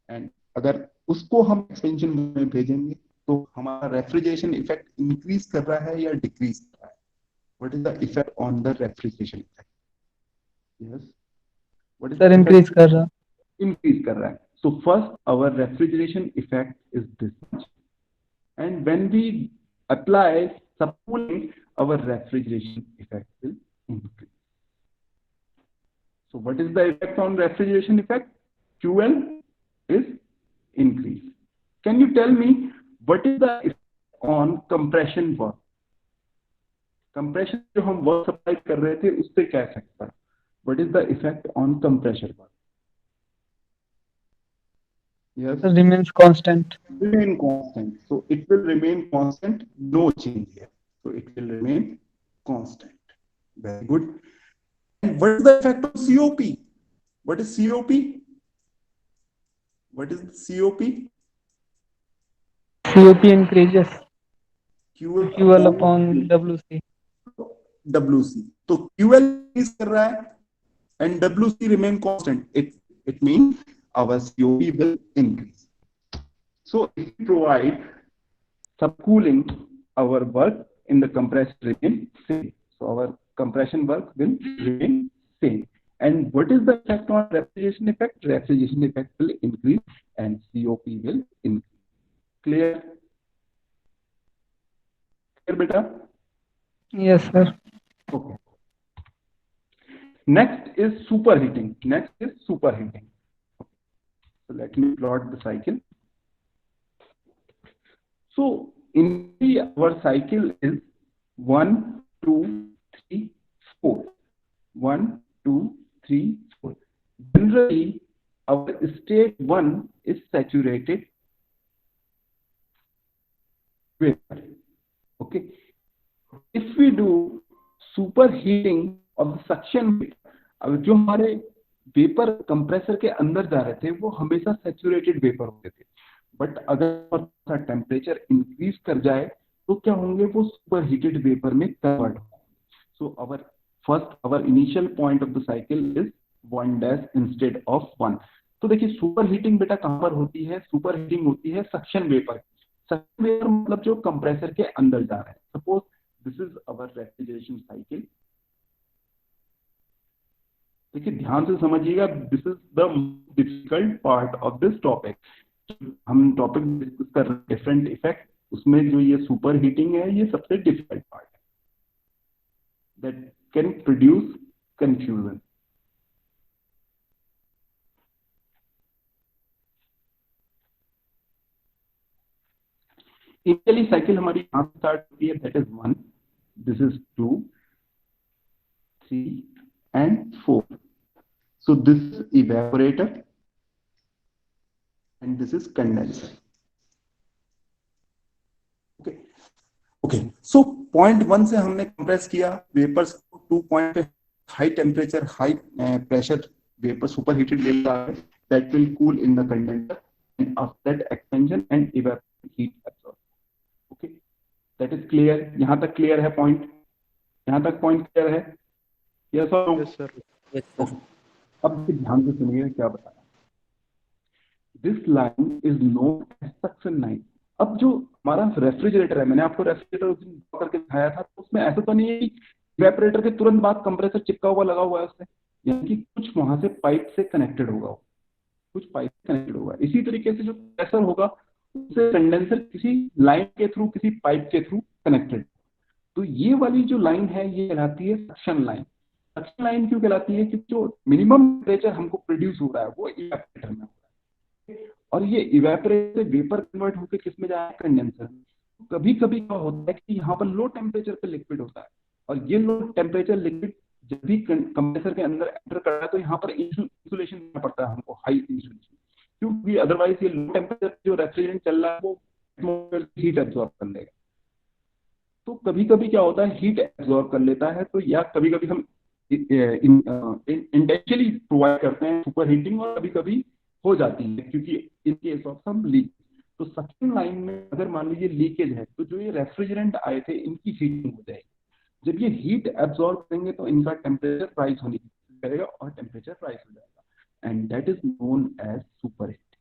एंड अगर उसको हम एक्सपेंशन में भेजेंगे तो हमारा रेफ्रिजरेशन इफेक्ट इंक्रीज कर रहा है या डिक्रीज कर रहा है. What is the effect on the refrigeration effect? Yes, what is sir increase कर रहा, increase कर रहा है. So first our refrigeration effect is this much, and when we apply subcooling, our refrigeration effect will increase. So what is the effect on refrigeration effect? QL is increase. Can you tell me what is the effect on compression work? Compression जो हम work supply कर रहे थे उस पे क्या effect पड़ा? What is the effect on compression work? Yes, remains constant. remain constant. So it will remain constant, no change here. So it will remain constant. Very good. And what is the effect of COP? What is COP? What is COP? COP increases QL upon WC. WC. तो QL increase कर रहा है and WC remain constant. It means our COP will increase. So if we provide subcooling, our work in the compressor remain same. So our compression work will remain same. And what is the effect on refrigeration effect? Refrigeration effect will increase and COP will increase. Clear? Clear, beta? Yes, sir. Okay. Next is superheating. So let me plot the cycle. So in our cycle is 1, 2, 3, 4. 1, 2, 3, 4. Generally, our state 1 is saturated vapor. Okay. If we do superheating of the suction vapor, अब जो हमारे vapour compressor के अंदर जा रहे थे वो हमेशा सैचुरेटेड वेपर होते थे, बट अगर टेम्परेचर इंक्रीज कर जाए तो क्या होंगे, वो सुपर हीटेड वेपर में कन्वर्ट होंगे. So our initial point of the cycle is 1 instead of 1. तो देखिए सुपर हीटिंग बेटा कहां पर होती है? सुपर हीटिंग होती है सक्शन वेपर. सक्शन वेपर मतलब जो कंप्रेसर के अंदर जा रहा है. Suppose this is our refrigeration cycle. देखिए ध्यान से समझिएगा, this is the difficult part of this topic. हम टॉपिक डिस्कस कर रहे हैं डिफरेंट इफेक्ट, उसमें जो ये सुपर हीटिंग है ये सबसे डिफिकल्ट पार्ट है that can produce confusion. Initially cycle हमारी यहां से स्टार्ट होती है, that is 1, this is 2, 3 and 4. So this is evaporator and this is condenser. Okay. So point 1 से हमने कंप्रेस किया वेपर्स को 2 पॉइंट पे, high temperature high pressure vapour super heated vapour that will cool in the condenser and after that expansion and evaporate heat absorb. Okay, that is clear. यहाँ तक clear है point? यहाँ तक point clear है? Yes or no? Yes, sir. अब ध्यान से सुनिए क्या बताया. This line is known as suction line. अब जो हमारा रेफ्रिजरेटर है, मैंने आपको रेफ्रिजरेटर करके दिखाया था, तो उसमें ऐसा तो नहीं है कि इवेपोरेटर के तुरंत बाद कंप्रेसर चिपका हुआ लगा हुआ है उससे, यानी कि कुछ वहां से पाइप से कनेक्टेड होगा, कुछ पाइप से कनेक्टेड होगा. इसी तरीके से जो कंप्रेसर होगा उससे कंडेंसर किसी लाइन के थ्रू, किसी पाइप के थ्रू कनेक्टेड. तो ये वाली जो लाइन है ये कहलाती है सक्शन लाइन. सक्शन लाइन क्यों कहलाती है? कि जो मिनिमम टेम्परेचर हमको प्रोड्यूस हो रहा है वो इवेपोरेटर में हो रहा है, और ये इवेपोरेटर से वेपर कन्वर्ट होकर किस में जाए? कंडेंसर. कभी कभी क्या होता है कि यहाँ पर लो टेम्परेचर पे लिक्विड होता है, और ये लो टेम्परेचर लिक्विड जब भी कंप्रेसर के अंदर एंटर कर रहा है तो यहाँ पर इंसुलेशन देना पड़ता है हमको, हाई इंसुलेशन, क्योंकि अदरवाइज ये लो टेम्परेचर जो रेफ्रिजरेंट चल रहा है वो हीट एब्जॉर्ब कर लेगा. तो कभी कभी क्या होता है, हीट एब्जॉर्ब कर लेता है, तो या कभी कभी हम इंटेंशनली प्रोवाइड करते हैं सुपर हीटिंग, और कभी कभी हो जाती है क्योंकि in case of some leak. तो सक्शन लाइन में अगर मान लीजिए लीकेज है तो जो ये रेफ्रिजरेंट आए थे इनकी हीटिंग हो जाएगी. जब ये हीट एब्जॉर्ब करेंगे तो इनका टेम्परेचर राइज होने करेगा और टेम्परेचर राइज हो जाएगा, and that is known as super heating.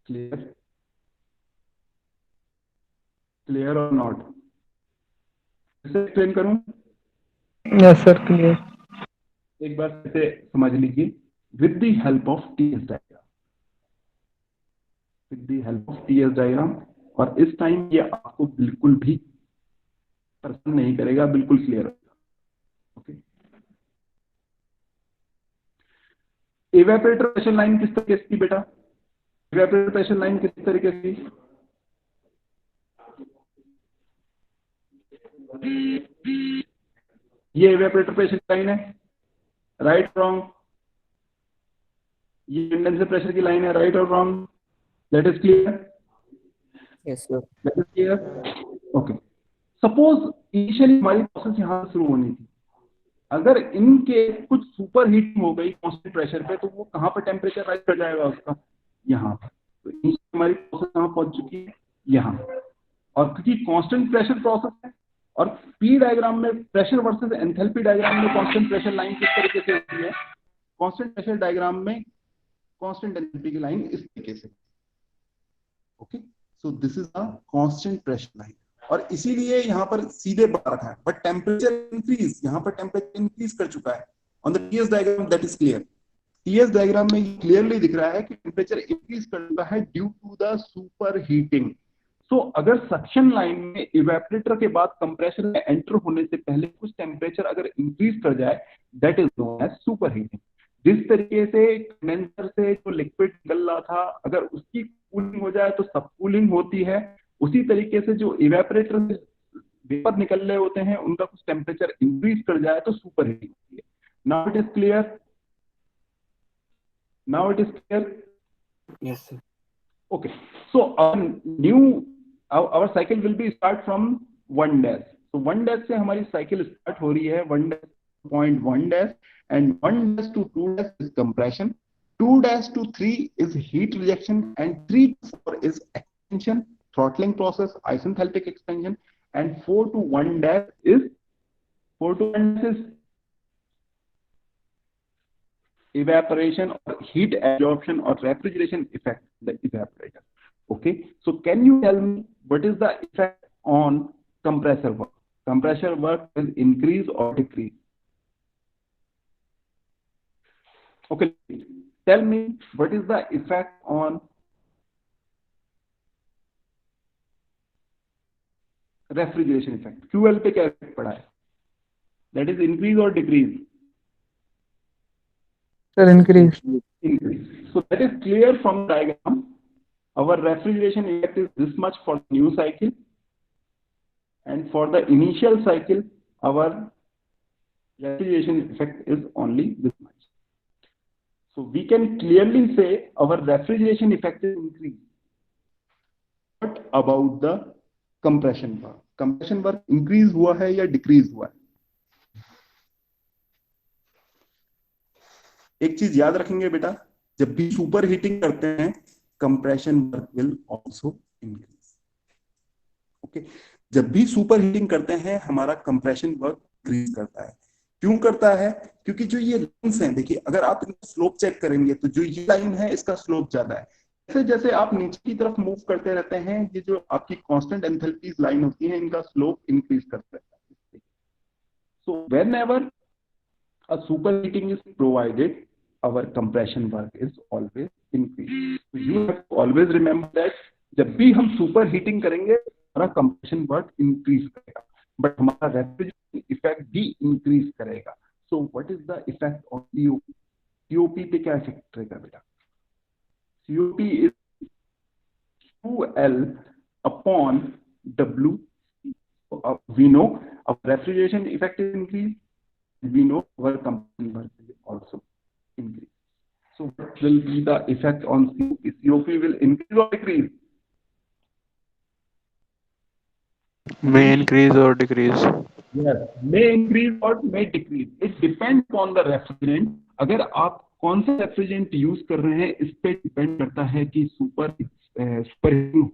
Clear? Clear और नॉट? इसे एक्सप्लेन करूं? Yes sir, clear. एक बार इसे समझ लीजिए with the help of TS diagram. With the help of TS diagram. और इस टाइम ये आपको बिल्कुल भी परेशान नहीं करेगा, बिल्कुल क्लियर होगा. ओके. इवेपोरेटर प्रेशर लाइन किस तरीके से थी बेटा? इवेपोरेटर प्रेशर लाइन किस तरीके से थी? ये इवेपोरेटर प्रेशर लाइन है, राइट रॉन्ग? ये कंडेंसर प्रेशर की लाइन है, राइट और wrong? That is clear? Yes, sir. That is clear. Okay. Suppose initially हमारी प्रोसेस यहाँ से शुरू होनी थी, अगर इनके कुछ सुपर हीटिंग हो गई कांस्टेंट प्रेशर पे, तो वो कहाँ पर टेम्परेचर राइज कर जाएगा उसका? यहाँ पर. तो इनिशियली हमारी प्रोसेस कहाँ पहुंच चुकी है? यहाँ. और क्योंकि कांस्टेंट प्रेशर प्रोसेस है, और पी डायग्राम में प्रेशर वर्सेस एंथैल्पी डायग्राम में कांस्टेंट प्रेशर लाइन किस तरीके से होती है? कांस्टेंट प्रेशर डायग्राम में कांस्टेंट एंथैल्पी की लाइन इस तरीके से। Okay, so this is a constant pressure line, और इसीलिए यहाँ पर सीधे बार रखा है, बट टेम्परेचर इंक्रीज, यहाँ पर टेम्परेचर इंक्रीज कर चुका है। On the TS diagram that is clear. TS diagram में क्लियरली दिख रहा है कि टेम्परेचर इंक्रीज कर चुका है due to the superheating. So अगर सक्शन लाइन में इवेपोरेटर के बाद कंप्रेसर में एंटर होने से पहले कुछ टेम्परेचर अगर इंक्रीज कर जाए, that is known as super heating. जिस तरीके से कंडेंसर से जो लिक्विड निकल रहा था, अगर उसकी कूलिंग हो जाए तो सब कूलिंग होती है, उसी तरीके से जो इवेपोरेटर से वेपर निकल रहे होते हैं उनका कुछ टेम्परेचर इंक्रीज कर जाए तो सुपर हीटिंग होती है। Now it is clear, now it is clear. Yes, sir. Okay, so our cycle will be start from 1 dash. So 1 dash से हमारी cycle start हो रही है 1 dash point 1 dash, and 1 dash to 2 dash is compression, 2 dash to 3 is heat rejection, and 3 to 4 is expansion, throttling process, isenthalpic expansion, and 4 to 1 dash is evaporation or heat absorption or refrigeration effect, the evaporator. Okay, so can you tell me what is the effect on compressor work? Compressor work will increase or decrease? Okay, tell me what is the effect on refrigeration effect? QL पे क्या effect पड़ा है? That is increase or decrease? Sir increase. Increase. So that is clear from the diagram. Our refrigeration effect is this much for the new cycle, and for the initial cycle, our refrigeration effect is only this much. So we can clearly say our refrigeration effect is increased. What about the compression work? Compression work increase हुआ है या decrease हुआ है? एक चीज याद रखेंगे बेटा, जब भी सुपर हीटिंग करते हैं compression work will also increase. Okay, जब भी सुपर हीटिंग करते हैं हमारा कंप्रेशन वर्क इंक्रीज करता है। क्यों करता है? क्योंकि जो ये लाइंस हैं, देखिए अगर आप स्लोप चेक करेंगे तो जो ये लाइन है इसका स्लोप ज्यादा है। जैसे जैसे आप नीचे की तरफ मूव करते रहते हैं, ये जो आपकी कांस्टेंट एंथैल्पीज लाइन होती है इनका स्लोप इंक्रीज करता है। So whenever a superheating is provided, our compression work is always increased. So you have to always remember that जब भी हम सुपर हीटिंग करेंगे हमारा कंप्रेशन वर्क इंक्रीज करेगा, बट हमारा रेफ्रिजरेशन इफेक्ट भी इंक्रीज करेगा। So what is the effect of COP? COP पे क्या इफेक्ट रहेगा बेटा? COP is QL upon W. We know our refrigeration effect is increased. We know our compression work will also increase. So what will be the effect on COP? COP will increase or decrease? May increase or decrease. Yes, may increase or may decrease. It depends on the refrigerant. अगर आप कौन सा refrigerant use कर रहे हैं इस पे depend करता है कि सुपर हीटिंग,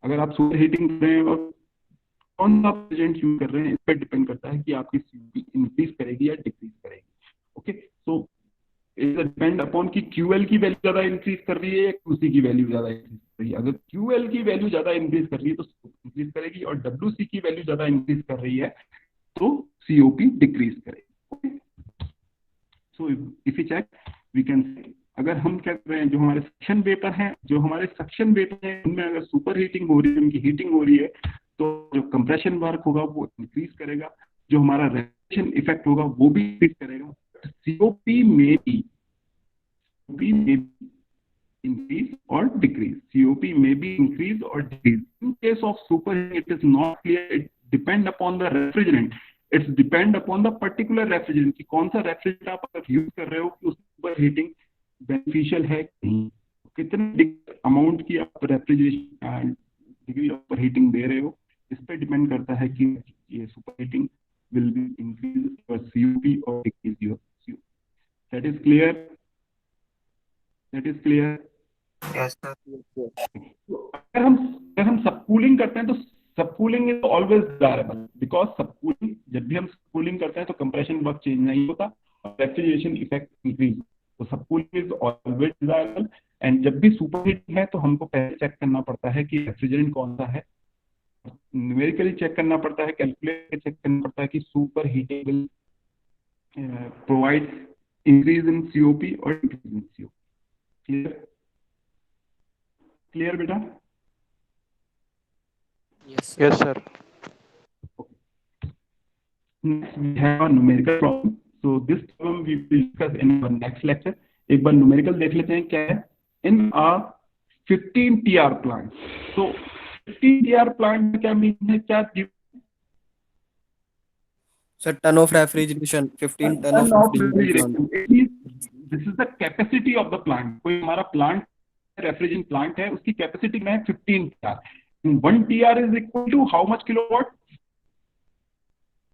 अगर आप सुपर हीटिंग कर रहे हैं और कौन सा रेफ्रिजरेंट यूज कर रहे हैं इस पे डिपेंड करता है कि आपकी सीओपी इंक्रीज करेगी या डिक्रीज करेगी। Okay, so it depend upon कि क्यूएल की वैल्यू ज्यादा इंक्रीज कर रही है या क्यूसी की वैल्यू ज्यादा इंक्रीज कर रही है। अगर क्यूएल की वैल्यू ज्यादा इंक्रीज कर रही है तो इंक्रीज करेगी, और डब्ल्यूसी की वैल्यू ज्यादा इंक्रीज कर रही है तो सीओपी डिक्रीज करेगी। So if you check we can say, अगर हम क्या कर रहे हैं, जो हमारे सक्शन वेपर हैं, जो हमारे सक्शन वेपर हैं उनमें अगर सुपर हीटिंग हो रही है, उनकी हीटिंग हो रही है, तो जो कंप्रेशन वर्क होगा वो इंक्रीज करेगा, जो हमारा रेफ्रिजरेशन इफेक्ट होगा वो भी इंक्रीज करेगा। सीओपी में भी increase or decrease. COP may be increase or decrease. In case of superheating, it is not clear. It depend upon the refrigerant. It's depend upon the particular refrigerant कि कौन सा refrigerant आप अगर use कर रहे हो कि उस सुपर हीटिंग बेनिफिशियल है नहीं, कितने अमाउंट की आप refrigeration degree of superheating दे रहे हो, इस पे डिपेंड करता है कि ये superheating will be increase your COP or decrease your COP. That is clear? That is clear? Yes, sir. तो अगर हम सब कूलिंग करते हैं तो सब cooling is always desirable, because सब कूलिंग, जब भी हम कूलिंग करते हैं तो कंप्रेशन वर्क चेंज नहीं होता और रेफ्रिजरेशन इफेक्ट इंक्रीज। तो सबकूलिंग इज ऑलवेज डिजायरेबल, एंड जब भी सुपर हीटिंग है तो हमको पहले चेक करना पड़ता है कि रेफ्रिजरेंट कौन सा है, न्यूमेरिकली चेक करना पड़ता है, कैलकुलेट चेक करना पड़ता है कि superheating will provide increase in COP और decrease in COP. Clear? Clear बेटा? Yes. Yes, sir. Next we have a numerical problem. So this problem we will discuss in our next lecture. एक बार numerical देख लेते हैं क्या है। In a 15 TR plant. So 15 TR plant में क्या mean है, क्या Sir, ton of refrigeration, 15 ton of refrigeration. It means this is the capacity of the plant. कोई हमारा plant रेफ्रिजरेंट प्लांट है, उसकी कैपेसिटी में है 15 TR. 1 TR is equal to how much kilowatt?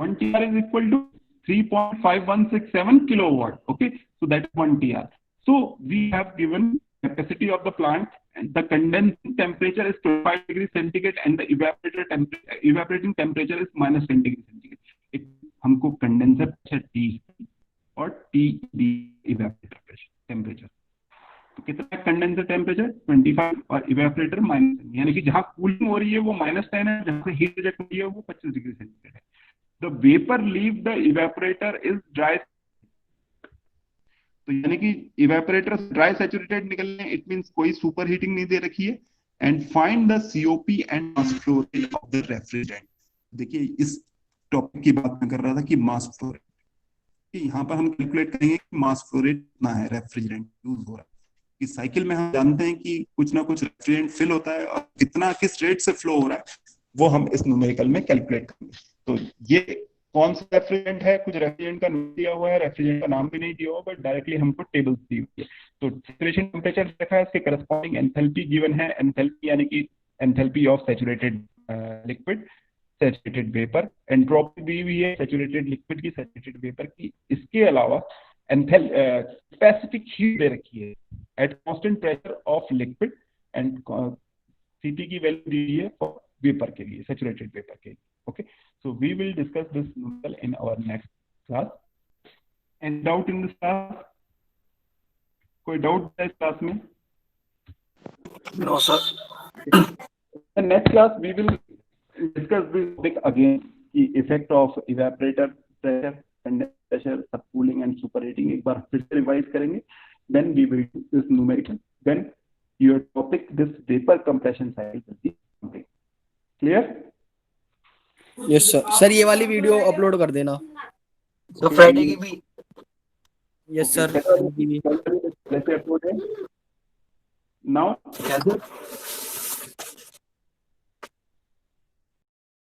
1 TR is equal to 3.5167 kilowatt. Okay, so that is 1 TR. So we have given capacity of the plant, and the condensing temperature is 25 degrees centigrade and the evaporating temperature is minus 10 degrees centigrade. हमको condenser pressure T और TD evaporator temperature, तो कितना condenser temperature 25 और evaporator -10, यानी कि जहां cooling हो रही है वो -10 है, जहां से हीट रिजेक्ट हो रही है वो 25 डिग्री सेंटीग्रेड है। The vapour leave the evaporator is dry, तो यानी कि इवेपोरेटर ड्राई सैचुरेटेड निकलने, इट मींस कोई सुपर हीटिंग नहीं दे रखी है। And find the COP and mass flow rate of the refrigerant. देखिए इस टॉपिक की बात मैं कर रहा था कि मास फ्लो रेट, यहाँ पर हम कैलकुलेट करेंगे कि मास फ्लो रेट कितना है रेफ्रिजरेंट यूज हो रहा है। इस साइकिल में हम जानते हैं कि कुछ ना कुछ रेफ्रिजरेंट फिल होता है और कितना किस रेट से फ्लो हो रहा है वो हम इस न्यूमेरिकल में कैलकुलेट करेंगे। तो ये कौन सा रेफ्रिजरेंट है, कुछ रेफ्रिजरेंट का नाम दिया हुआ है, रेफ्रिजरेंट का नाम भी नहीं दिया हुआ, बट डायरेक्टली हमको टेबल दी हुई है। तो सैचुरेशन टेम्परेचर देखा है, इसके करस्पॉन्डिंग एंथैल्पी गिवन है, एंथैल्पी यानी कि enthalpy of saturated liquid, saturated vapour, entropy दी हुई है सैचुरेटेड लिक्विड की, सैचुरेटेड वेपर की। इसके अलावा स्पेसिफिक हीट दे रखी है at constant pressure of liquid, and Cp की वैल्यू दी है फॉर वेपर के लिए, सैचुरेटेड वेपर के लिए। Okay, so we will discuss this numerical in our next class. Any doubt in this class? कोई डाउट है इस क्लास में? No, sir. The next class we will discuss this topic again, the effect of evaporator pressure, condenser pressure, subcooling and superheating। एक बार फिर से revise करेंगे। Then we will do this numerical. Then your topic, this vapor compression cycle will be complete. Clear? Yes, sir. Sir, ये वाली video upload कर देना। तो Friday की भी Yes, sir. वैसे अपलोड है। Now क्या